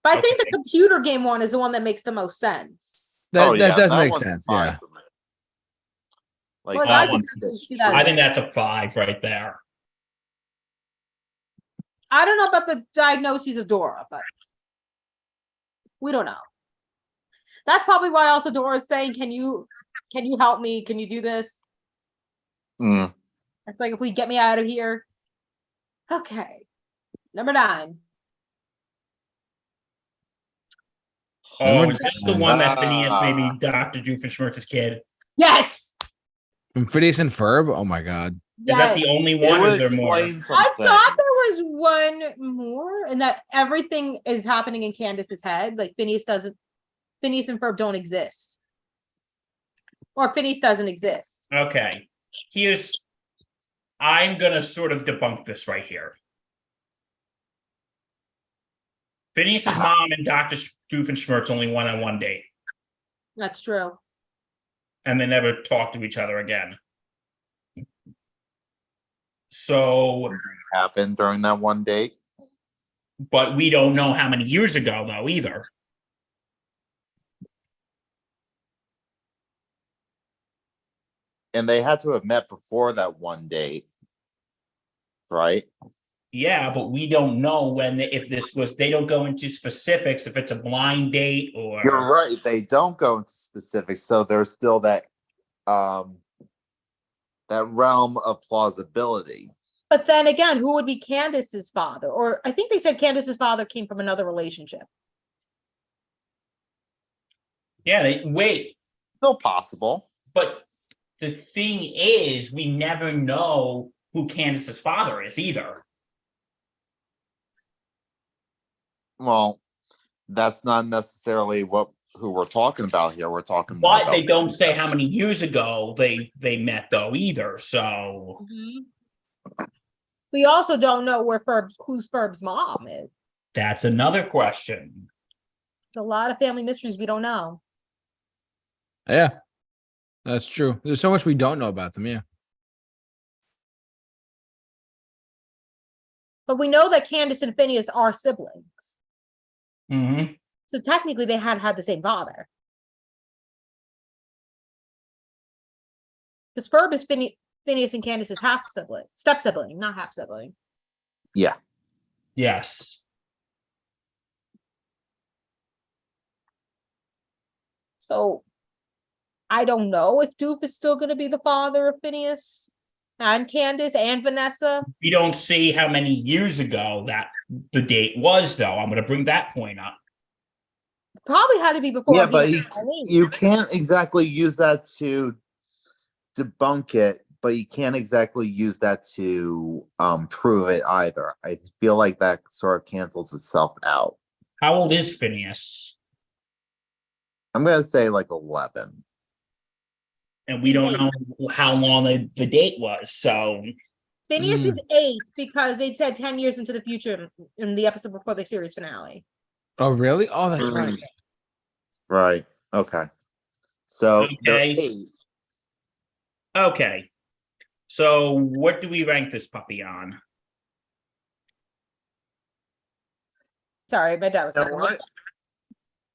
But I think Okay. the computer game one is the one that makes the most sense. That does that make one's sense. fine Yeah. for me. Like Like, that I can one's definitely just see that. I think that's a 5 right there. I don't know about the diagnoses of Dora, but we don't know. That's probably why also Dora is saying, can you help me? Can you do this? Mm. It's like, if we get me out of here. Okay. Number 9. Oh, is this the one that Phineas Ah. maybe Dr. Doofenshmirtz's kid? Yes. From Phineas and Ferb. Oh my god. Is that Yes. the only It one? Or would is there more? explain some I things. thought there was one more, and that everything is happening in Candace's head. Like Phineas and Ferb don't exist. Or Phineas doesn't exist. Okay. I'm gonna sort of debunk this right here. Phineas's mom and Dr. Doofenshmirtz only went on one date, That's true. and they never talked to each other again. So, Happened during that one date. but we don't know how many years ago, though, either. And they had to have met before that one date. Right? Yeah, but we don't know if this was, they don't go into specifics, if it's a blind date or. You're right. They don't go into specifics, so there's still that that realm of plausibility. But then again, who would be Candace's father? Or I think they said Candace's father came from another relationship. Yeah, wait, Still possible. but the thing is, we never know who Candace's father is either. Well, that's not necessarily who we're talking about here. We're talking But about they don't say how many years ago they met though either. So We also don't know who's Ferb's mom is. that's another question. There's a lot of family mysteries we don't know. Yeah. That's true. There's so much we don't know about them. Yeah. But we know that Candace and Phineas are siblings. Mm-hmm. So technically they had the same father. Because Ferb is Phineas and Candace's step sibling, not half sibling. Yeah. Yes. So I don't know if Doof is still going to be the father of Phineas and Candace and Vanessa. We don't see how many years ago that the date was, though. I'm going to bring that point up. Probably had to be before. Yeah, but Eileen. you can't exactly use that to debunk it, but you can't exactly use that to prove it either. I feel like that sort of cancels itself out. How old is Phineas? I'm gonna say like 11. And we don't know how long the date was. So Phineas is 8 because they said 10 years into the future in the episode before the series finale. Oh, really? Oh, that's right. Right. Okay. So they're Okay. 8. Okay. So what do we rank this puppy on? Sorry, my dad was You know what?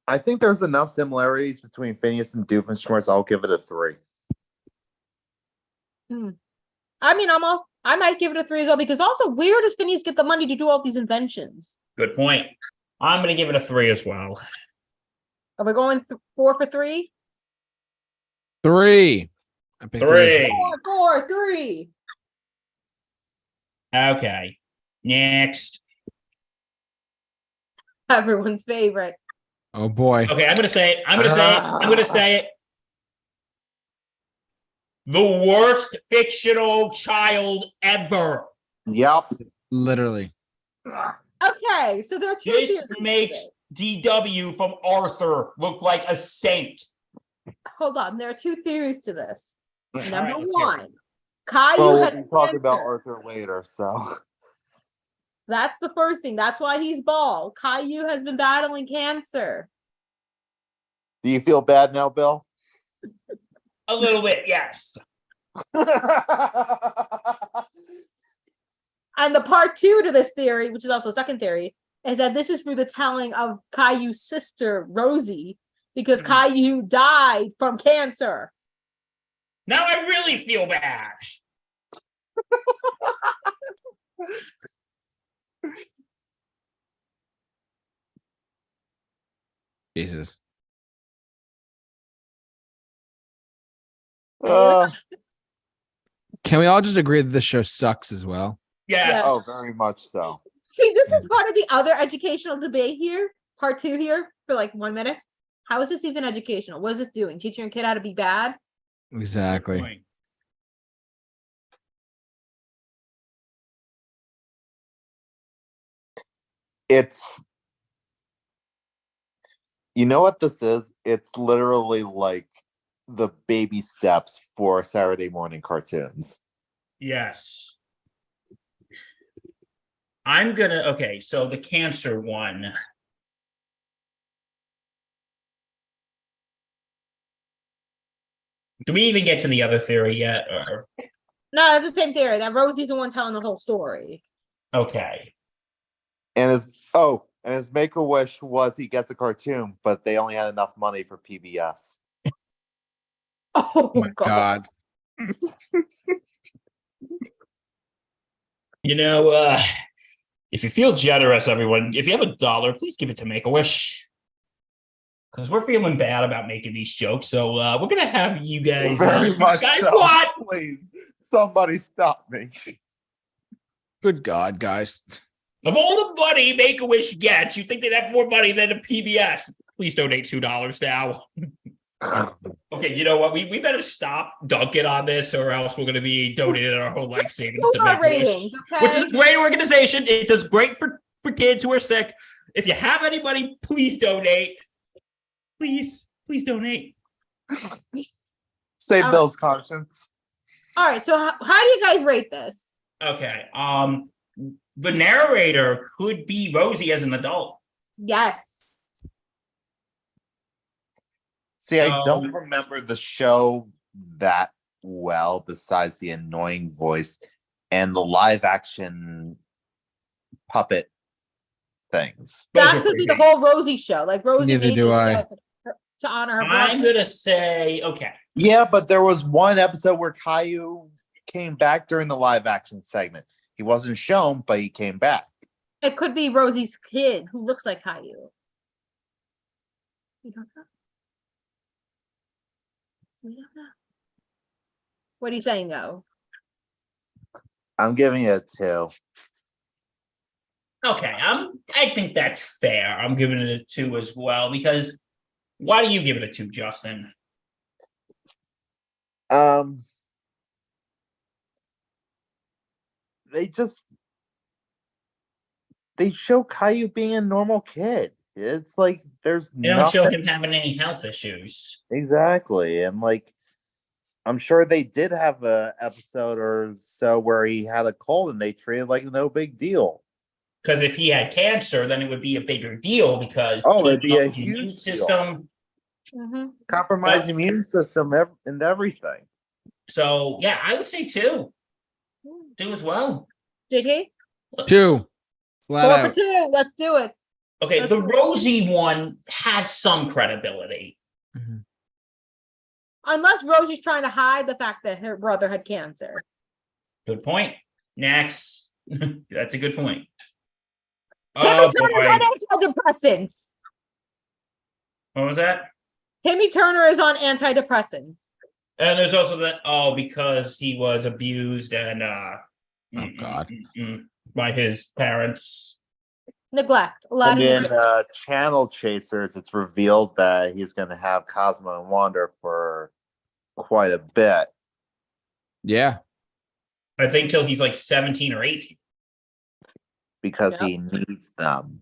I think there's enough similarities between Phineas and Doofenshmirtz. I'll give it a 3. I mean, I might give it a 3 as well, because also, where does Phineas get the money to do all these inventions? Good point. I'm going to give it a 3 as well. Are we going 4 for 3? 3. I picked 3. 4, 3. Okay. Next. Everyone's favorite. Oh boy. Okay, I'm going to say it. I'm going to say it. The worst fictional child ever. Yep. Literally. Okay, so there are 2 This theories to makes this. DW from Arthur look like a saint. Hold on, there are 2 theories to this. All Number right, let's hear it. 1, Caillou Well, has we'll be talking about cancer. Arthur later. So That's the first thing. That's why he's bald. Caillou has been battling cancer. do you feel bad now, Bill? A little bit, yes. And the part 2 to this theory, which is also a second theory, is that this is through the telling of Caillou's sister, Rosie, because Caillou died from cancer. Now I really feel bad. Jesus. Can we all just agree that this show sucks as well? Yes. Oh, very much so. See, this is part of the other educational debate here, part 2 here, for like 1 minute. How is this even educational? What is this doing? Teaching your kid how to be bad? Exactly. Point. It's, you know what this is? It's literally like the baby steps for Saturday morning cartoons. Yes. I'm gonna, okay, so the cancer one. Do we even get to the other theory yet? Or No, it's the same theory, that Rosie's the one telling the whole story. okay. And his make-a-wish was he gets a cartoon, but they only had enough money for PBS. Oh, My God. God. You know, if you feel generous, everyone, if you have $1, please give it to Make-A-Wish. Because we're feeling bad about making these jokes. So we're gonna have you guys. Very much guys, so. what? Please, somebody stop me. Good God, guys. Of all the money Make-A-Wish gets, you think they'd have more money than a PBS. Please donate $2 now. Okay, you know what? We better stop dunking on this, or else we're going to be donating our whole life savings to Our Make-A-Wish, ratings, okay? which is a great organization. It does great for kids who are sick. If you have any money, please donate. Please donate. Save Bill's conscience. All right, so how do you guys rate this? Okay. The narrator could be Rosie as an adult. Yes. See, I don't remember the show that well, besides the annoying voice and the live action puppet things. That could be the whole Rosie show. Like Rosie Neither made do this I. show to honor her I'm brother. gonna say okay. Yeah, but there was one episode where Caillou came back during the live action segment. He wasn't shown, but he came back. It could be Rosie's kid who looks like Caillou. We don't know. We don't know. What are you saying, though? I'm giving it a 2. Okay, I think that's fair. I'm giving it a 2 as well, because why do you give it a 2, Justin? They show Caillou being a normal kid. it's like there's They don't show nothing him having any health issues. exactly, and like I'm sure they did have a episode or so where he had a cold and they treated like no big deal. Because if he had cancer, then it would be a bigger deal because It'd be a the immune huge deal. system. Compromised immune system and everything. So yeah, I would say 2. 2 as well. JT? 2. Flat 4 out. for 2. Let's do it. Okay, Let's the do it. Rosie one has some credibility. Mhm. Unless Rosie's trying to hide the fact that her brother had cancer. Good point. Next. That's a good point. Timmy Oh Turner's boy. on antidepressants. What was that? Timmy Turner is on antidepressants. And there's also that, because he was abused and God. by his parents. Neglect. A lot And of in neglect. Channel Chasers, it's revealed that he's going to have Cosmo and Wanda for quite a bit. Yeah. I think till he's like 17 or 18. Because Yep. he needs them.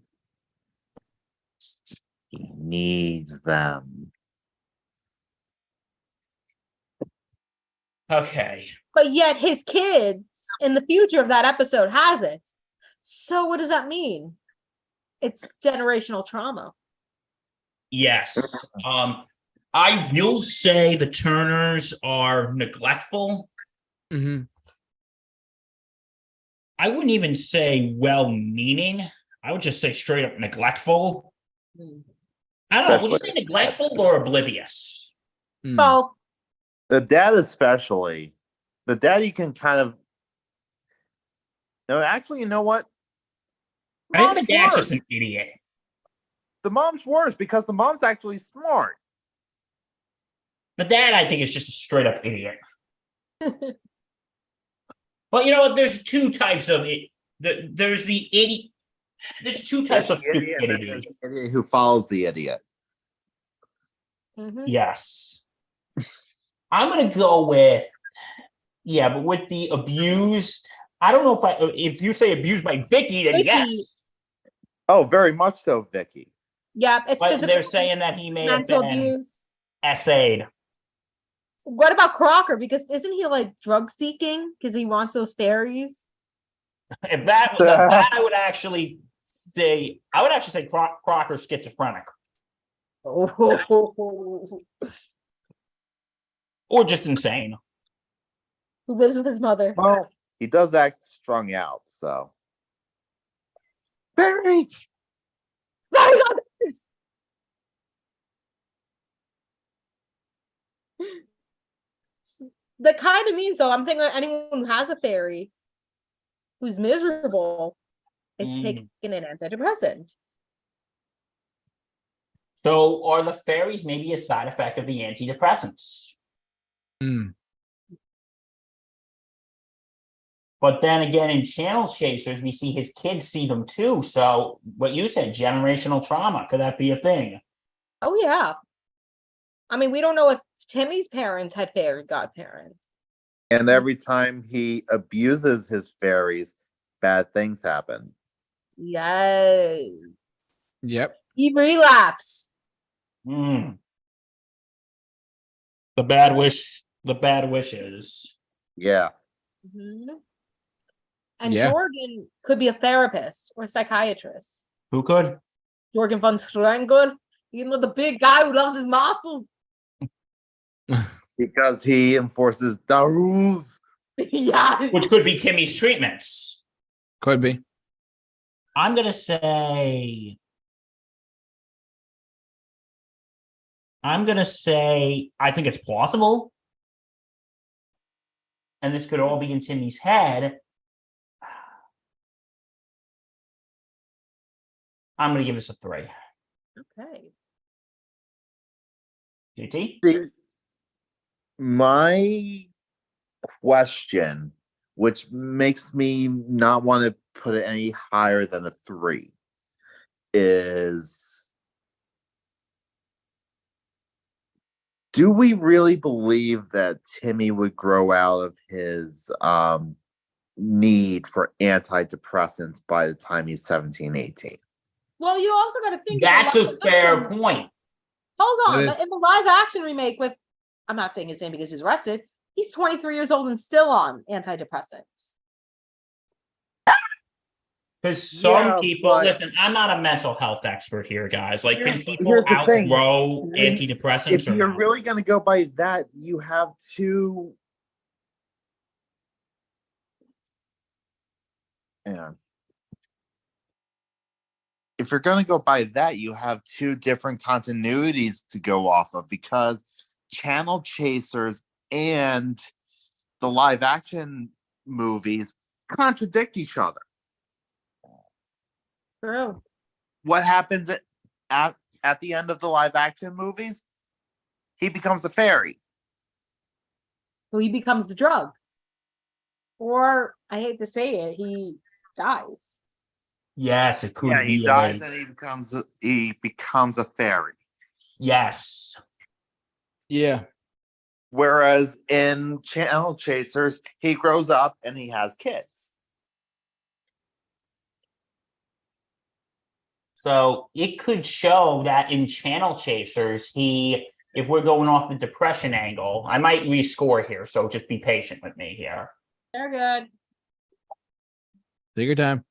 He needs them. Okay. But yet his kids in the future of that episode has it. So what does that mean? It's generational trauma. Yes. I will say the Turners are neglectful. Hmm. I wouldn't even say well-meaning. I would just say straight up neglectful. I don't know. Would you say neglectful or oblivious? Well, The dad especially. The dad you can kind of... No, actually, you know what? I think Mom's the dad's worse. just an idiot. The mom's worse because the mom's actually smart. The dad, I think, is just a straight up idiot. Well, you know what? There's 2 types of it. There's the idiot. There's 2 types of The idiot, and then stupidity. there's the idiot who follows the idiot. mhm. Yes. I'm gonna go with but with the abused. I don't know if you say abused by Vicky, then Vicky. yes. Oh, very much so, Vicky. Yeah, it's But physical they're saying that he may have mental been abuse. essayed. What about Crocker? Because isn't he like drug seeking because he wants those fairies? If that I would actually say Crocker's schizophrenic Oh, or just insane. who lives with his mother? Well, he does act strung out, so. Fairies! Very good. That kind of means, though, I'm thinking anyone who has a fairy who's miserable is taking an antidepressant. So are the fairies maybe a side effect of the antidepressants? But then again, in Channel Chasers, we see his kids see them too. So what you said, generational trauma, could that be a thing? Oh, yeah. I mean, we don't know if Timmy's parents had fairy godparents. And every time he abuses his fairies, bad things happen. Yes. Yep. He relapsed. The bad wishes. Yeah. Mhm. And Yeah. Jorgen could be a therapist or a psychiatrist. Who could? Jorgen von Strangel, you know, the big guy who loves his muscles. Because he enforces the rules. Yeah. Which could be Timmy's treatments. Could be. I'm gonna say I think it's plausible. And this could all be in Timmy's head. I'm gonna give this a 3. Okay. JT? See, my question, which makes me not want to put it any higher than a 3, is do we really believe that Timmy would grow out of his need for antidepressants by the time he's 17, 18? Well, you also got to think. That's a fair action- point. Hold on. That is- In the live action remake with, I'm not saying his name because he's arrested. He's 23 years old and still on antidepressants. Because some Yeah, people, but- listen, I'm not a mental health expert here, guys. Like, can people Here's the thing. outgrow If antidepressants or you're not? really going to go by that, you have to. Yeah. If you're going to go by that, you have two different continuities to go off of because Channel Chasers and the live action movies contradict each other. True. What happens at the end of the live action movies? He becomes a fairy. So he becomes the drug. Or, I hate to say it, he dies. Yes, it could Yeah, be. he dies and he becomes a fairy. Yes. Yeah. Whereas in Channel Chasers, he grows up and he has kids. So it could show that in Channel Chasers, if we're going off the depression angle, I might rescore here, so just be patient with me here. They're good. Take your time.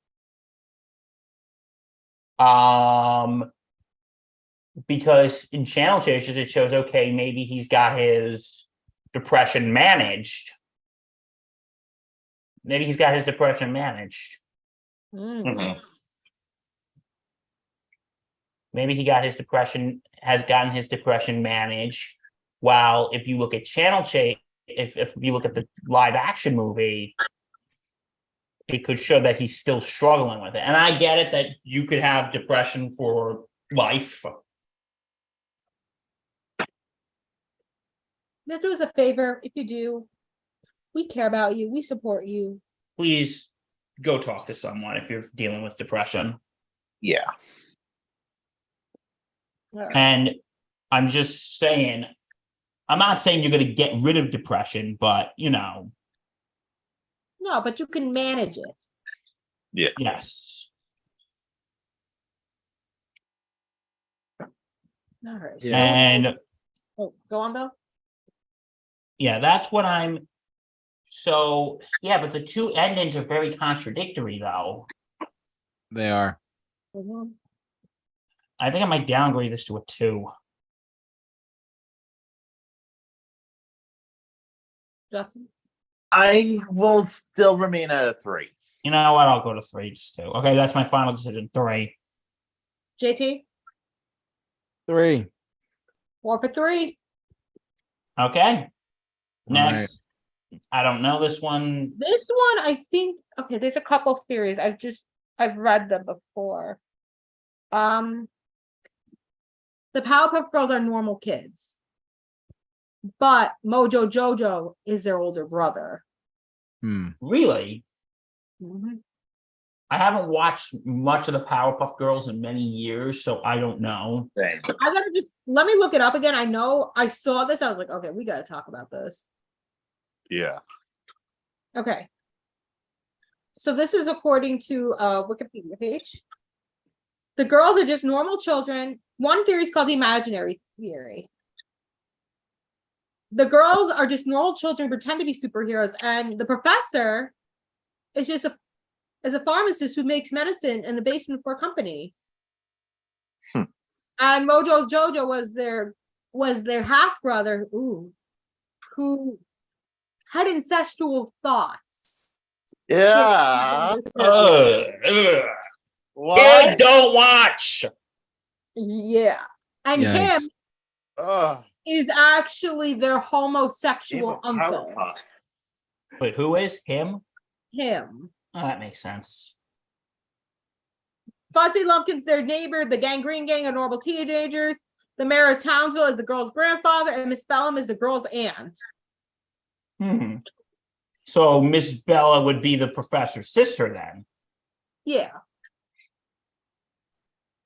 Because in Channel Chasers, it shows, okay, maybe he's got his depression managed. Maybe he's got his depression managed. Mm. Maybe he got his depression, has gotten his depression managed. While if you look at Channel Chase, if you look at the live action movie, it could show that he's still struggling with it. And I get it that you could have depression for life. Now, do us a favor. If you do, we care about you. We support you. Please go talk to someone if you're dealing with depression. Yeah. All right. And I'm just saying, I'm not saying you're going to get rid of depression, but No, but you can manage it. yes. All right. Yeah. And Oh, go on, Bill. yeah, that's what I'm. So yeah, but the two endings are very contradictory, though. They are. Mhm. I think I might downgrade this to a 2. Justin. I will still remain at a 3. You know what? I'll go to 3, just 2. Okay, that's my final decision. 3. JT. 3. 4 for 3. Okay. All right. Next. I don't know this one. This one, I think. Okay, there's a couple theories. I've read them before. The Powerpuff Girls are normal kids, but Mojo Jojo is their older brother. Really? Mhm. I haven't watched much of the Powerpuff Girls in many years, so I don't know. I gotta let me look it up again. I know I saw this. I was like, okay, we gotta talk about this. Yeah. Okay. So this is according to Wikipedia page. The girls are just normal children. One theory is called the imaginary theory. The girls are just normal children, pretend to be superheroes, and the professor is just a pharmacist who makes medicine in the basement for a company. And Mojo Jojo was their half brother, who had incestual thoughts. Yeah. Kids What? don't watch. Yeah. And Yikes. him Ugh. is actually their homosexual Even uncle. Powerpuff. Wait, who is him? Him. Oh, that makes sense. Fuzzy Lumpkin's their neighbor. The Gangrene Gang are normal teenagers. The mayor of Townsville is the girl's grandfather, and Miss Bellum is the girl's aunt. So Miss Bella would be the professor's sister then. Yeah.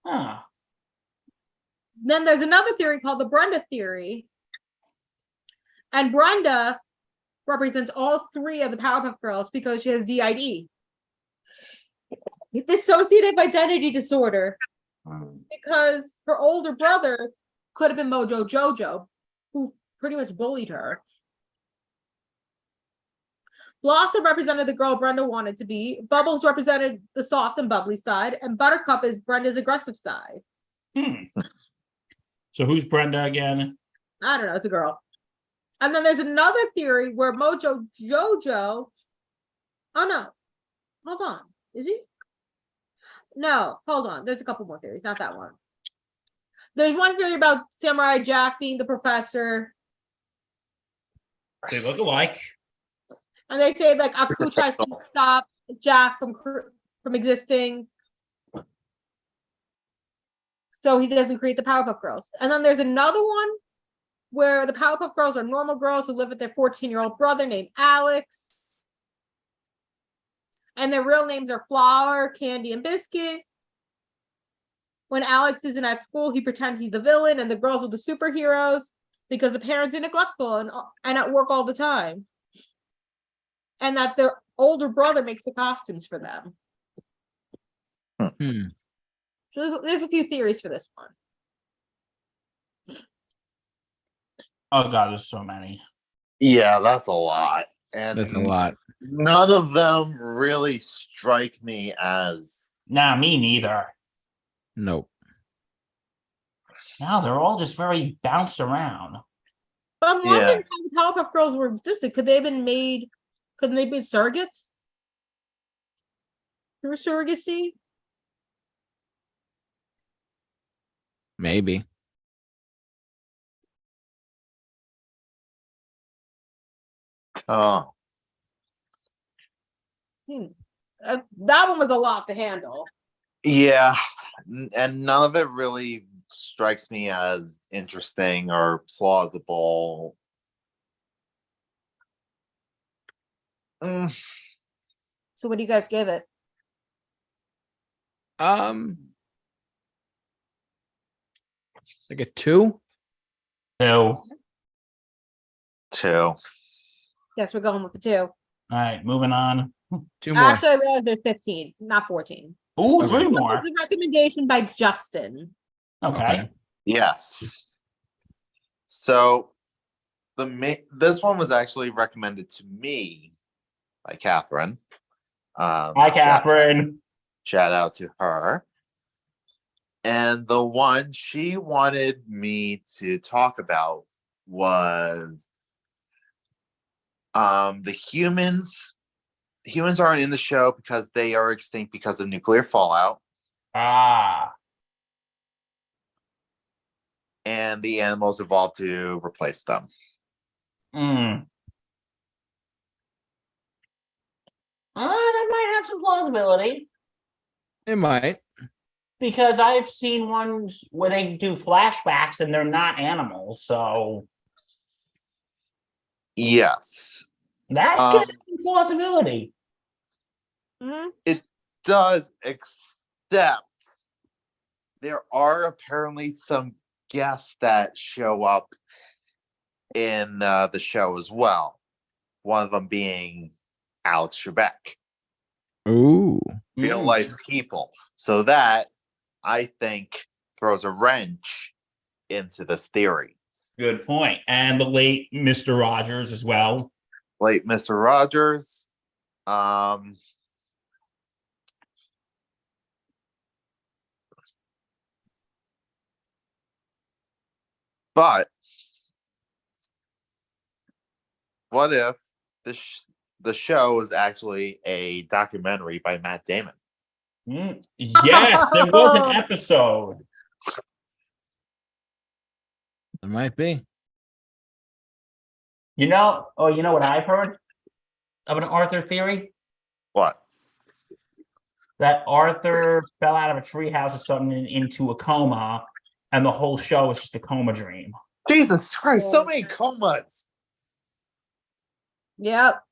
Huh. Then there's another theory called the Brenda theory. And Brenda represents all 3 of the Powerpuff Girls because she has DID. Dissociative identity disorder. because her older brother could have been Mojo Jojo, who pretty much bullied her. Blossom represented the girl Brenda wanted to be. Bubbles represented the soft and bubbly side, and Buttercup is Brenda's aggressive side. So who's Brenda again? I don't know, it's a girl. And then there's another theory where Mojo Jojo. Oh no, hold on. Is he? No, hold on. There's a couple more theories, not that one. There's one theory about Samurai Jack being the professor. They look alike. And they say like Aku tries to stop Jack from existing, so he doesn't create the Powerpuff Girls. And then there's another one where the Powerpuff Girls are normal girls who live with their 14-year-old brother named Alex, and their real names are Flower, Candy, and Biscuit. When Alex isn't at school, he pretends he's the villain, and the girls are the superheroes because the parents are neglectful and at work all the time. And that their older brother makes the costumes for them. So there's a few theories for this one. Oh god, there's so many. Yeah, that's a lot. And That's a lot. none of them really strike me as Nah, me neither. Nope. No, they're all just very bounced around. But I'm wondering how the Powerpuff Girls were existed. Could they have been made? Couldn't they be surrogates? Through surrogacy? Maybe. oh That one was a lot to handle. yeah, and none of it really strikes me as interesting or plausible. So what do you guys give it? Like a 2? So, Two. Guess we're going with the 2. all right, moving on. 2 more. Actually, I realized there's 15, not 14. Ooh, Okay. 3 This more. was a recommendation by Justin. Okay. Yes. So this one was actually recommended to me by Catherine. Hi, Catherine. Shout out to her. And the one she wanted me to talk about was the humans. Humans aren't in the show because they are extinct because of nuclear fallout. Ah. And the animals evolved to replace them. That might have some plausibility. It might. Because I've seen ones where they do flashbacks and they're not animals, so Yes. that could have some plausibility. It does, except there are apparently some guests that show up in the show as well. One of them being Alex Trebek. Ooh. Real life people. So that, I think, throws a wrench into this theory. Good point. And the late Mr. Rogers as well. Late Mr. Rogers. But what if the show is actually a documentary by Matt Damon? Yes, there was an episode. There might be. You know what I've heard of an Arthur theory? What? That Arthur fell out of a treehouse or something into a coma, and the whole show is just a coma dream. Jesus Christ, so many comas. Yep.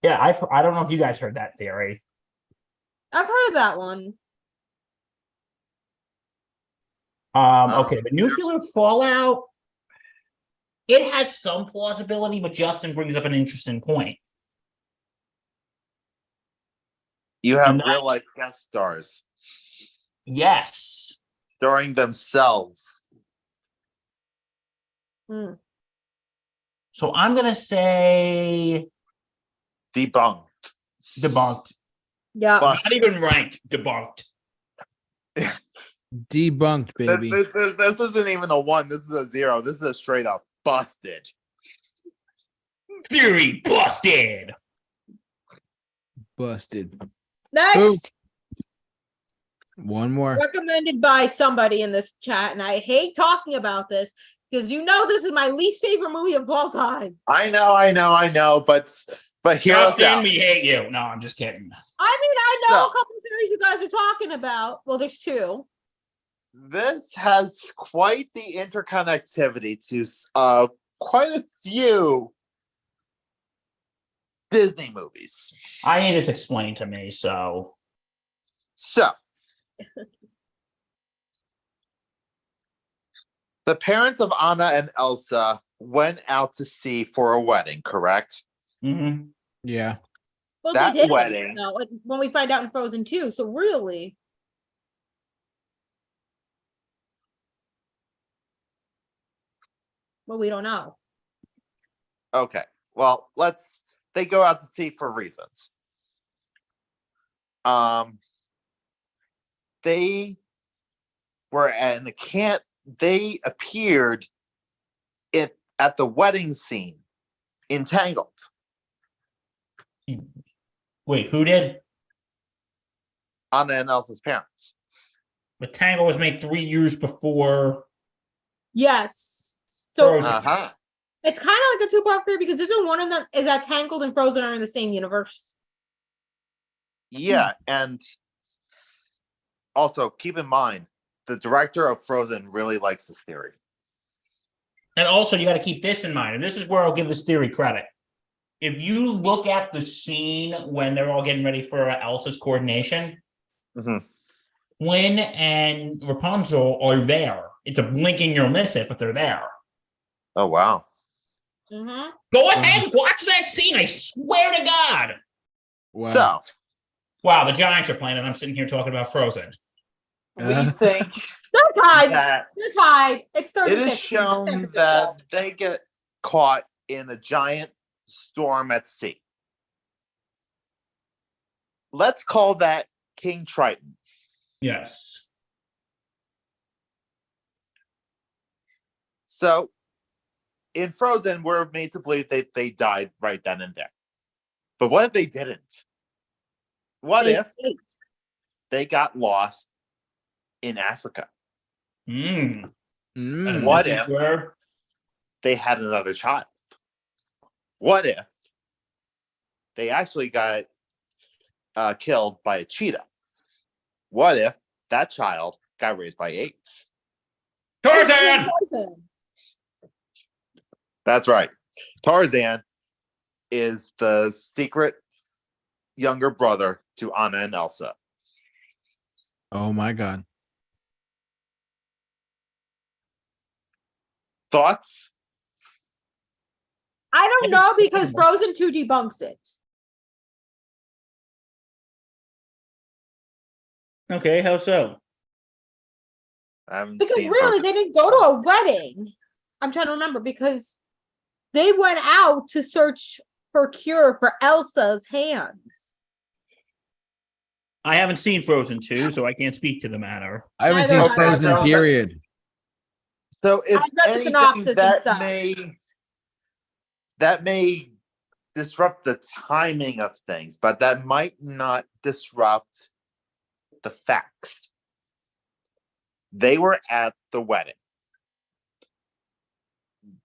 Yeah, I don't know if you guys heard that theory. I've heard of that one. Okay, the nuclear fallout, it has some plausibility, but Justin brings up an interesting point. You have And that- real life guest stars Yes. starring themselves. Hmm. So I'm gonna say Debunked. debunked. Yeah. Bust. Not even ranked. Debunked. Debunked, baby. This isn't even a 1. This is a 0. This is a straight up busted. Theory busted. Busted. Next, One more. recommended by somebody in this chat, and I hate talking about this because you know this is my least favorite movie of all time. I know, but hear us Justin, out. we hate you. No, I'm just kidding. I mean, I know So- a couple of theories you guys are talking about. Well, there's 2. This has quite the interconnectivity to quite a few Disney movies. I need this explained to me, so So, the parents of Anna and Elsa went out to sea for a wedding, correct? mhm. Yeah. Well, That they did wedding- no, when we find out in Frozen 2. So really, well, we don't know. Okay. Well, they go out to sea for reasons. They were in the camp. They appeared at the wedding scene in Tangled. Wait, who did? Anna and Elsa's parents. The Tangle was made 3 years before. Yes. So Frozen. Uh-huh. it's kind of like a 2-part theory because isn't one of them is that Tangled and Frozen are in the same universe? Yeah, and also keep in mind the director of Frozen really likes this theory. And also, you got to keep this in mind, and this is where I'll give this theory credit. If you look at the scene when they're all getting ready for Elsa's coordination, Mhm. Flynn and Rapunzel are there. It's a blink and you'll miss it, but they're there. Oh wow. Mm-hmm. Go ahead, watch that scene. I swear to God. Wow. So Wow, the Giants are playing, and I'm sitting here talking about Frozen. we think They're tied. that They're tied. It's 30. it is shown that they get caught in a giant storm at sea. Let's call that King Triton. Yes. So in Frozen, we're made to believe that they died right then and there. But what if they didn't? What if they got lost in Africa? Mm. And What this is if- where They had another child. What if they actually got killed by a cheetah? What if that child got raised by apes? Tarzan? That's right. Tarzan is the secret younger brother to Anna and Elsa. Oh my God. Thoughts? I don't know because Frozen 2 debunks it. Okay, how so? I haven't Because seen really, Frozen. they didn't go to a wedding. I'm trying to remember because they went out to search for cure for Elsa's hands. I haven't seen Frozen 2, so I can't speak to the matter. I haven't Neither seen have I. Frozen, So- period. So if I read the anything, synopsis and stuff. that may disrupt the timing of things, but that might not disrupt the facts. They were at the wedding.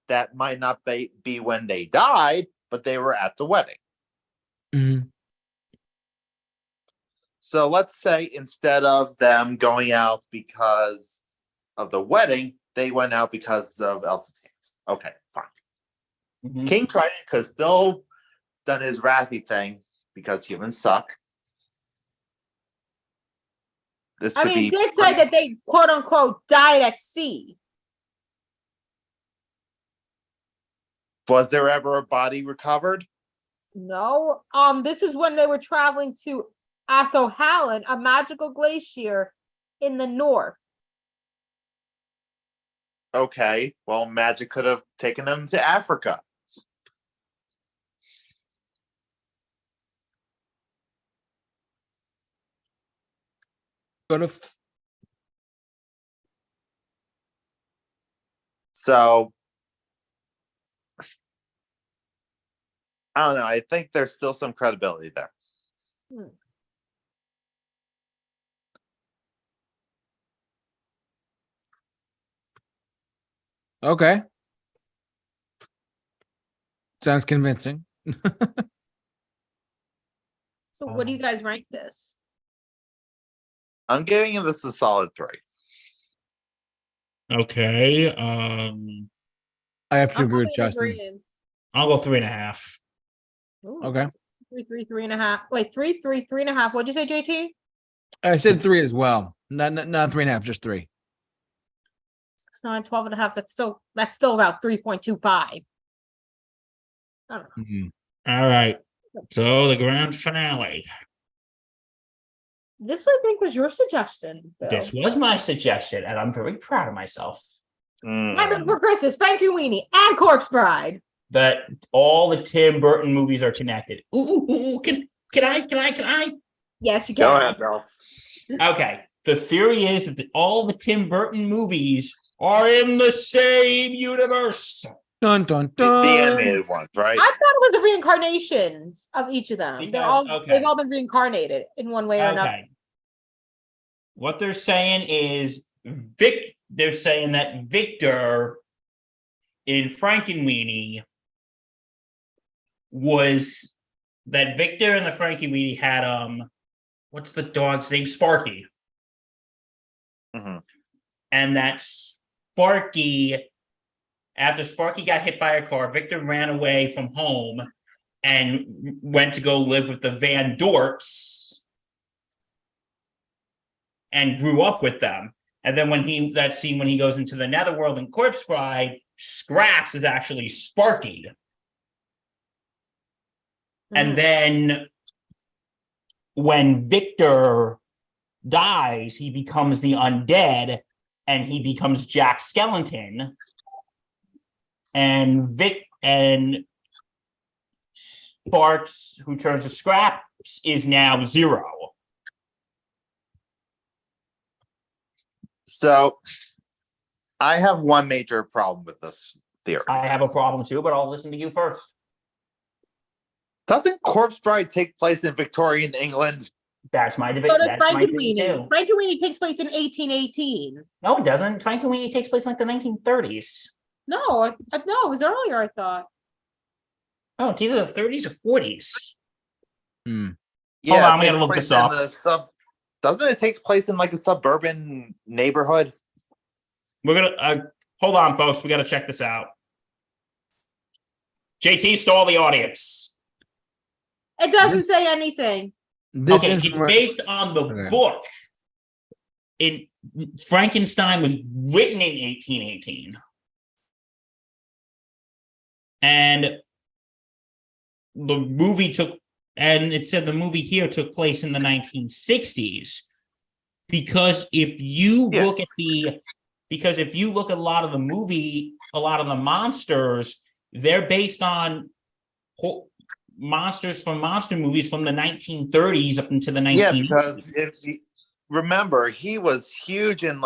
That might not be when they died, but they were at the wedding. Mhm. So let's say instead of them going out because of the wedding, they went out because of Elsa's hands. Okay, fine. Mhm. King Triton could still done his wrathy thing because humans suck. This I could mean, be it did say that they quote unquote died at sea. Was there ever a body recovered? No. This is when they were traveling to Athohallan, a magical glacier in the north. Okay, well, magic could have taken them to Africa. Could have. So I don't know. I think there's still some credibility there. Okay. Sounds convincing. So what do you guys rank this? I'm giving this a solid 3. Okay. I have to I'm agree with going in Justin. agreement. I'll go 3.5. Ooh, Okay. 3, 3.5. Wait, 3.5. What'd you say, JT? I said 3 as well. Not 3.5, just 3. 9, 12.5. That's still about 3.25. I don't know. Mhm. All right. So the grand finale. This I think was your suggestion, Bill. This was my suggestion, and I'm very proud of myself. Nightmare Before Christmas, Frankie Weenie, and Corpse Bride. That all the Tim Burton movies are connected. Ooh, can I? Yes, you Go can. ahead, Bill. Okay. The theory is that all the Tim Burton movies are in the same universe. Dun dun The dun. animated ones, right? I thought it was a reincarnation of each of them. Because- They've all been reincarnated in one way or another. Okay. What they're saying is they're saying that Victor in Frankenweenie was that Victor and the Frankenweenie had what's the dog's name? Sparky. Mhm. And that Sparky, after Sparky got hit by a car, Victor ran away from home and went to go live with the Van Dorps and grew up with them. And then when he goes into the Netherworld and Corpse Bride, Scraps is actually Sparky. And then when Victor dies, he becomes the undead and he becomes Jack Skellington. And Sparks, who turns to Scraps, is now Zero. So I have one major problem with this theory. I have a problem too, but I'll listen to you first. Doesn't Corpse Bride take place in Victorian England? That's my debate. So does That's my Frankie theory Weenie. too. Frankie Weenie takes place in 1818. No, it doesn't. Frankenweenie takes place in like the 1930s. No, it was earlier, I thought. Oh, it's either the 30s or 40s. Hmm. Yeah, Hold on, it we gotta takes look place this up. in the doesn't it take place in like a suburban neighborhood? We're gonna hold on, folks. We gotta check this out. JT stole the audience. It doesn't This- say anything. This Okay, it's based on the Okay. book. Frankenstein was written in 1818. And it said the movie here took place in the 1960s. Because if you look at a lot of the monsters, they're based on monsters from monster movies from the 1930s up into the 1980s. Yeah, because remember, he was huge in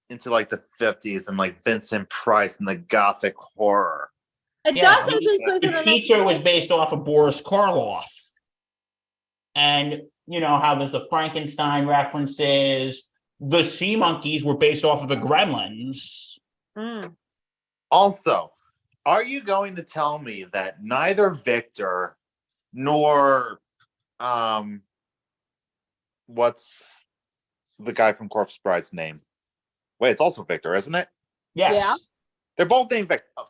into the 50s and like Vincent Price and the gothic horror. It Yeah, does say it takes place in the the teacher was 1960s. based off of Boris Karloff. And you know how there's the Frankenstein references. The Sea Monkeys were based off of the Gremlins. Also, are you going to tell me that neither Victor nor what's the guy from Corpse Bride's name? Wait, it's also Victor, isn't it? Yes. Yeah. They're both named Victor. Oh,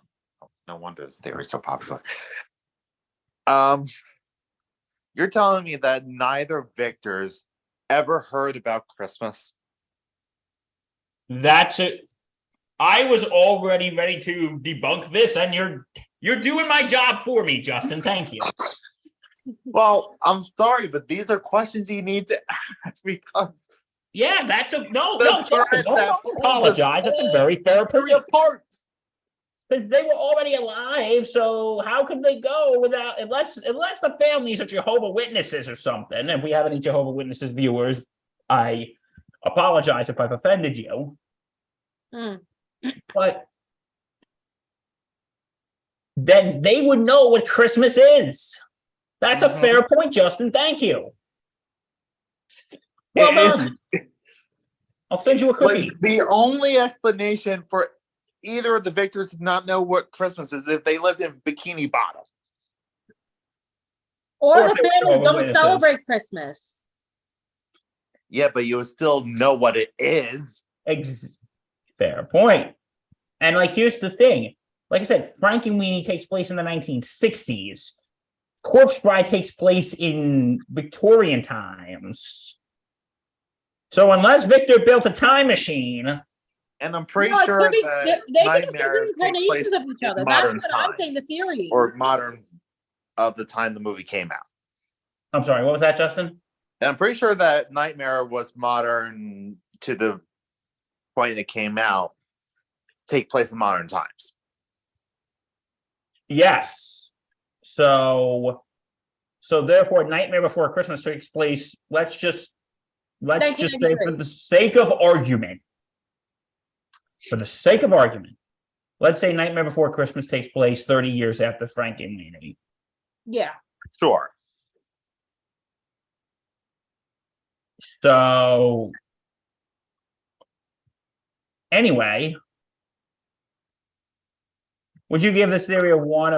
no wonder this theory is so popular. You're telling me that neither Victors ever heard about Christmas? That's it. I was already ready to debunk this, and you're doing my job for me, Justin. Thank you. Well, I'm sorry, but these are questions you need to ask because Yeah, that's a no, the no, Justin, thread don't that pulled apologize. That's a very fair three point. apart. Because they were already alive, so how could they go without unless the families are Jehovah Witnesses or something? If we have any Jehovah Witnesses viewers, I apologize if I've offended you. Hmm. But then they would know what Christmas is. That's a fair point, Justin. Thank you. Well done. I'll send you a cookie. Like, the only explanation for either of the victors to not know what Christmas is if they lived in Bikini Bottom. Or Or the if they were families Jehovah's don't Witnesses. celebrate Christmas. Yeah, but you would still know what it is. Fair point. And like, here's the thing. Like I said, Frankenweenie takes place in the 1960s. Corpse Bride takes place in Victorian times. So unless Victor built a time machine, And I'm pretty No, it sure could be- that they could just be Nightmare takes place reincarnations of each in other. That's modern what I'm time, saying. The theory. or modern of the time the movie came out. I'm sorry, what was that, Justin? And I'm pretty sure that Nightmare was modern to the point it came out, take place in modern times. Yes. So therefore, Nightmare Before Christmas takes place. Let's just say, for 1993. the sake of argument, let's say Nightmare Before Christmas takes place 30 years after Frankenweenie. Yeah. Sure. So anyway, would you give this theory a one?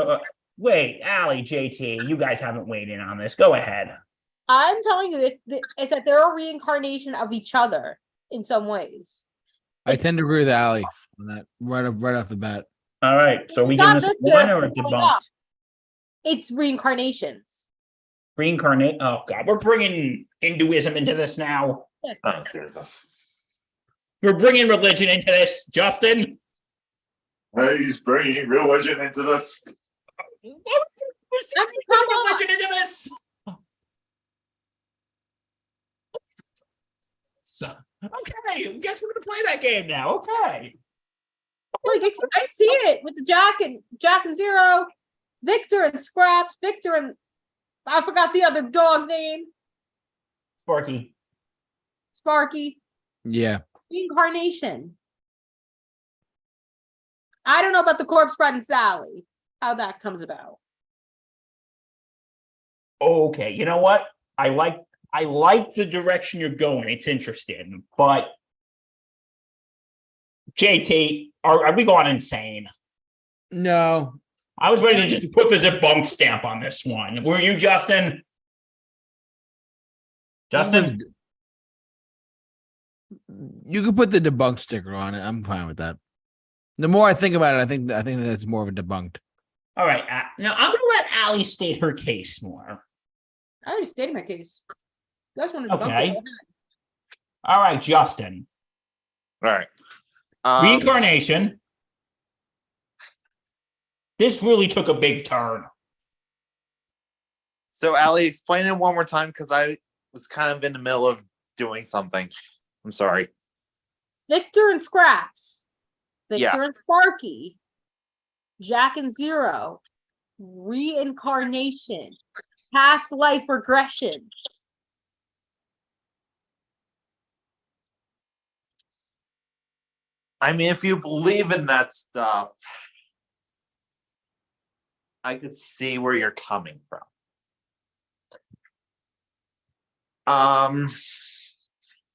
Wait, Allie, JT, you guys haven't weighed in on this. Go ahead. I'm telling you, it's that they're a reincarnation of each other in some ways. I tend to agree with Ali on that right off the bat. All right, so It's we not give this a Victor one or a growing up. debunked? It's reincarnations. Reincarnate. Oh God, we're bringing Hinduism into this now. Yes. Oh, goodness. We're bringing religion into this, Justin. He's bringing religion into this. We're come bringing on. religion into this. So, okay, guess we're gonna play that game now. Okay. Like I see it with the Jack and Zero, Victor and Scraps, Victor and I forgot the other dog name, Sparky. Sparky. Yeah. Reincarnation. I don't know about the Corpse Bride and Sally, how that comes about. Okay, you know what? I like the direction you're going. It's interesting, but JT, are we going insane? No. I was ready to just put the debunk stamp on this one. Were you, Justin? Justin? You could put the debunk sticker on it. I'm fine with that. The more I think about it, I think that's more of a debunked. All right. Now I'm going to let Allie state her case more. I already stated my case. That's one of the Okay. All right, Justin. All right. Reincarnation. This really took a big turn. So, Allie, explain it one more time because I was kind of in the middle of doing something. I'm sorry. Victor and Scraps, Victor Yeah. and Sparky, Jack and Zero, reincarnation, past life regression. I mean, if you believe in that stuff, I could see where you're coming from.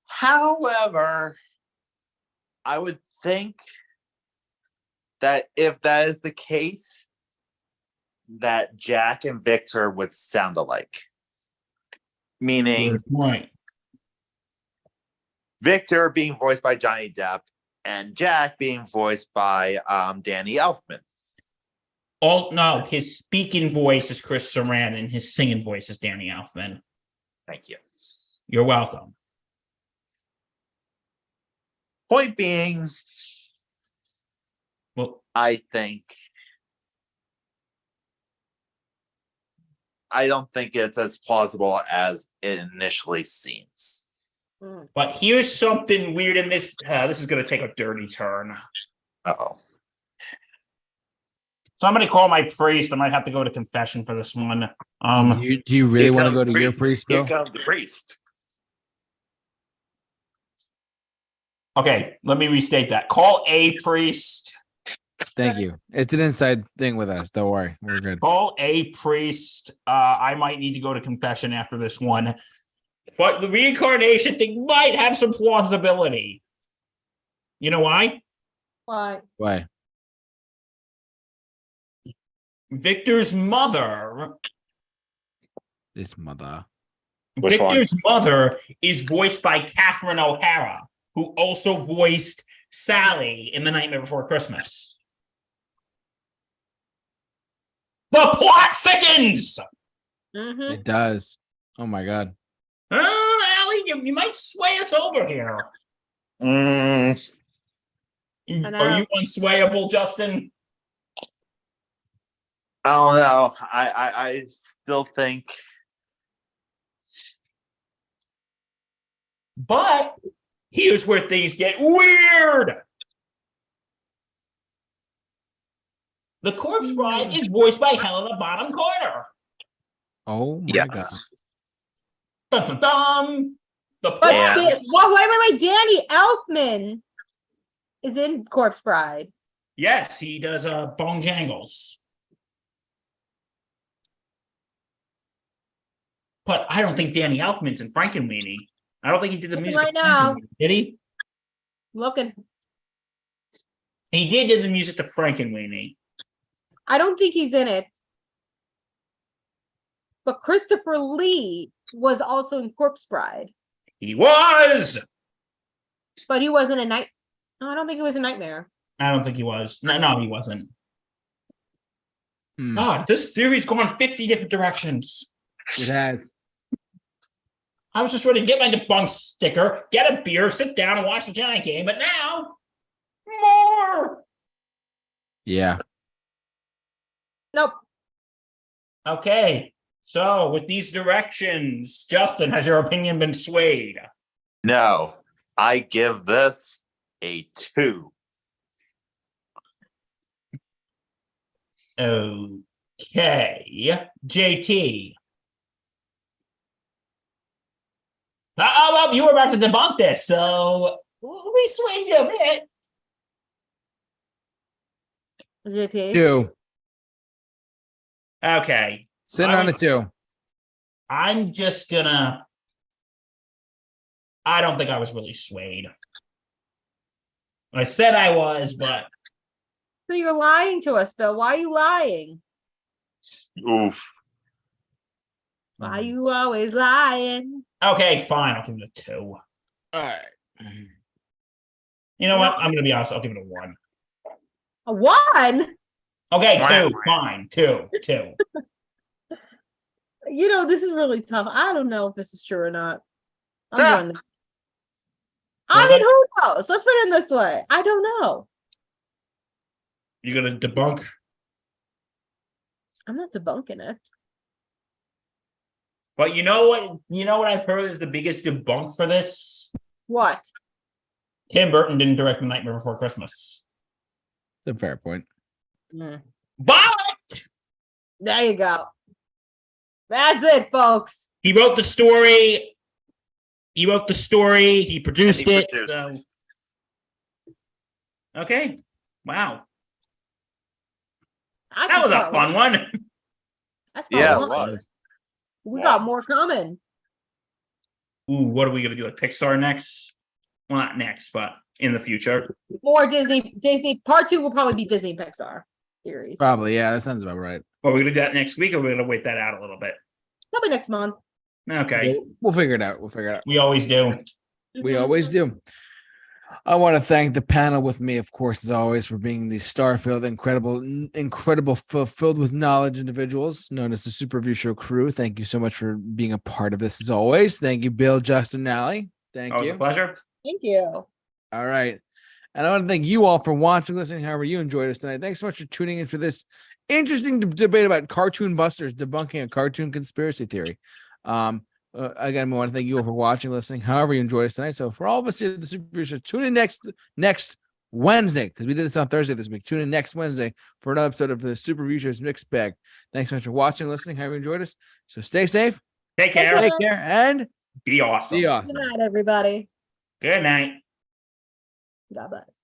However, I would think that if that is the case, that Jack and Victor would sound alike. Meaning Right. Victor being voiced by Johnny Depp and Jack being voiced by Danny Elfman. Oh no, his speaking voice is Chris Sarandon and his singing voice is Danny Elfman. Thank you. You're welcome. Point being, Well, I think I don't think it's as plausible as it initially seems. But here's something weird in this. This is going to take a dirty turn. Uh-oh. Somebody call my priest. I might have to go to confession for this one. Do you really Here want to comes go to your priest, Bill? Here comes the priest. Okay, let me restate that. Call a priest. Thank you. It's an inside thing with us. Don't worry. We're good. Call a priest. I might need to go to confession after this one. But the reincarnation thing might have some plausibility. You know why? Why? Why? Victor's mother. This mother. Which one? Victor's mother is voiced by Catherine O'Hara, who also voiced Sally in The Nightmare Before Christmas. The plot thickens! Mm-hmm. It does. Oh my god. Allie, you might sway us over here. Mm, Are you unswayable, Justin? I don't know. I still think. But here's where things get weird. The corpse bride is voiced by Helena Bonham Carter. Oh my Yes. Dun, dun, dun. The But plot. wait. Danny Elfman is in Corpse Bride. Yes, he does Bone Jangles. But I don't think Danny Elfman's in Frankenweenie. I don't think he did the Looking music. right to now. Frankenweenie, did he? Looking. He did the music to Frankenweenie. I don't think he's in it. But Christopher Lee was also in Corpse Bride. He was. But he wasn't a night. No, I don't think he was a Nightmare. I don't think he was. No, he wasn't. Hmm. God, this theory's gone 50 different directions. It has. I was just ready to get my debunk sticker, get a beer, sit down, and watch the Giant game. But now, more. Yeah. Nope. Okay. So, with these directions, Justin, has your opinion been swayed? No, I give this a 2. Okay. JT. Well, you were about to debunk this, so we swayed you a bit. JT. 2. Okay. Sitting on a 2. I'm just gonna. I don't think I was really swayed. I said I was, but So you're lying to us, Bill. Why are you lying? Oof. Why are you always lying? okay, fine. I'll give it a 2. All right. You know what? I'm gonna be honest. I'll give it a 1. A 1? Okay, Wow. 2. Fine. 2. You know, this is really tough. I don't know if this is true or not. Ah. I'm doing. I mean, who knows? Let's put it in this way. I don't know. You gonna debunk? I'm not debunking it. But you know what? You know what I've heard is the biggest debunk for this? What? Tim Burton didn't direct The Nightmare Before Christmas. It's a fair point. But There you go. That's it, folks. he wrote the story. He produced And he it. produced So okay. Wow. That was a fun one. That's Yeah, fun. it was. We got more coming. Ooh, what are we gonna do at Pixar next? Well, not next, but in the future. More Disney. Part 2 will probably be Disney Pixar series. Probably, yeah, that sounds about right. Are we gonna do that next week, or are we gonna wait that out a little bit? Probably next month. Okay. We'll figure it out. We always do. We always do. I want to thank the panel with me, of course, as always, for being the star-filled, incredible, filled with knowledge individuals known as the Super Review Show crew. Thank you so much for being a part of this, as always. Thank you, Bill, Justin, Allie. Thank Always you. a pleasure. Thank you. All right. And I want to thank you all for watching, listening, however you enjoyed us tonight. Thanks so much for tuning in for this interesting debate about cartoon busters debunking a cartoon conspiracy theory. Again, we want to thank you all for watching, listening, however you enjoyed us tonight. So for all of us here at the Super Review Show, tune in next Wednesday, because we did this on Thursday this week. Tune in next Wednesday for another episode of the Super Review Show's Mixed Bag. Thanks so much for watching, listening, however you enjoyed us. So stay safe, Take care. take care, and Be awesome. be awesome. Good night, everybody. Good night. God bless.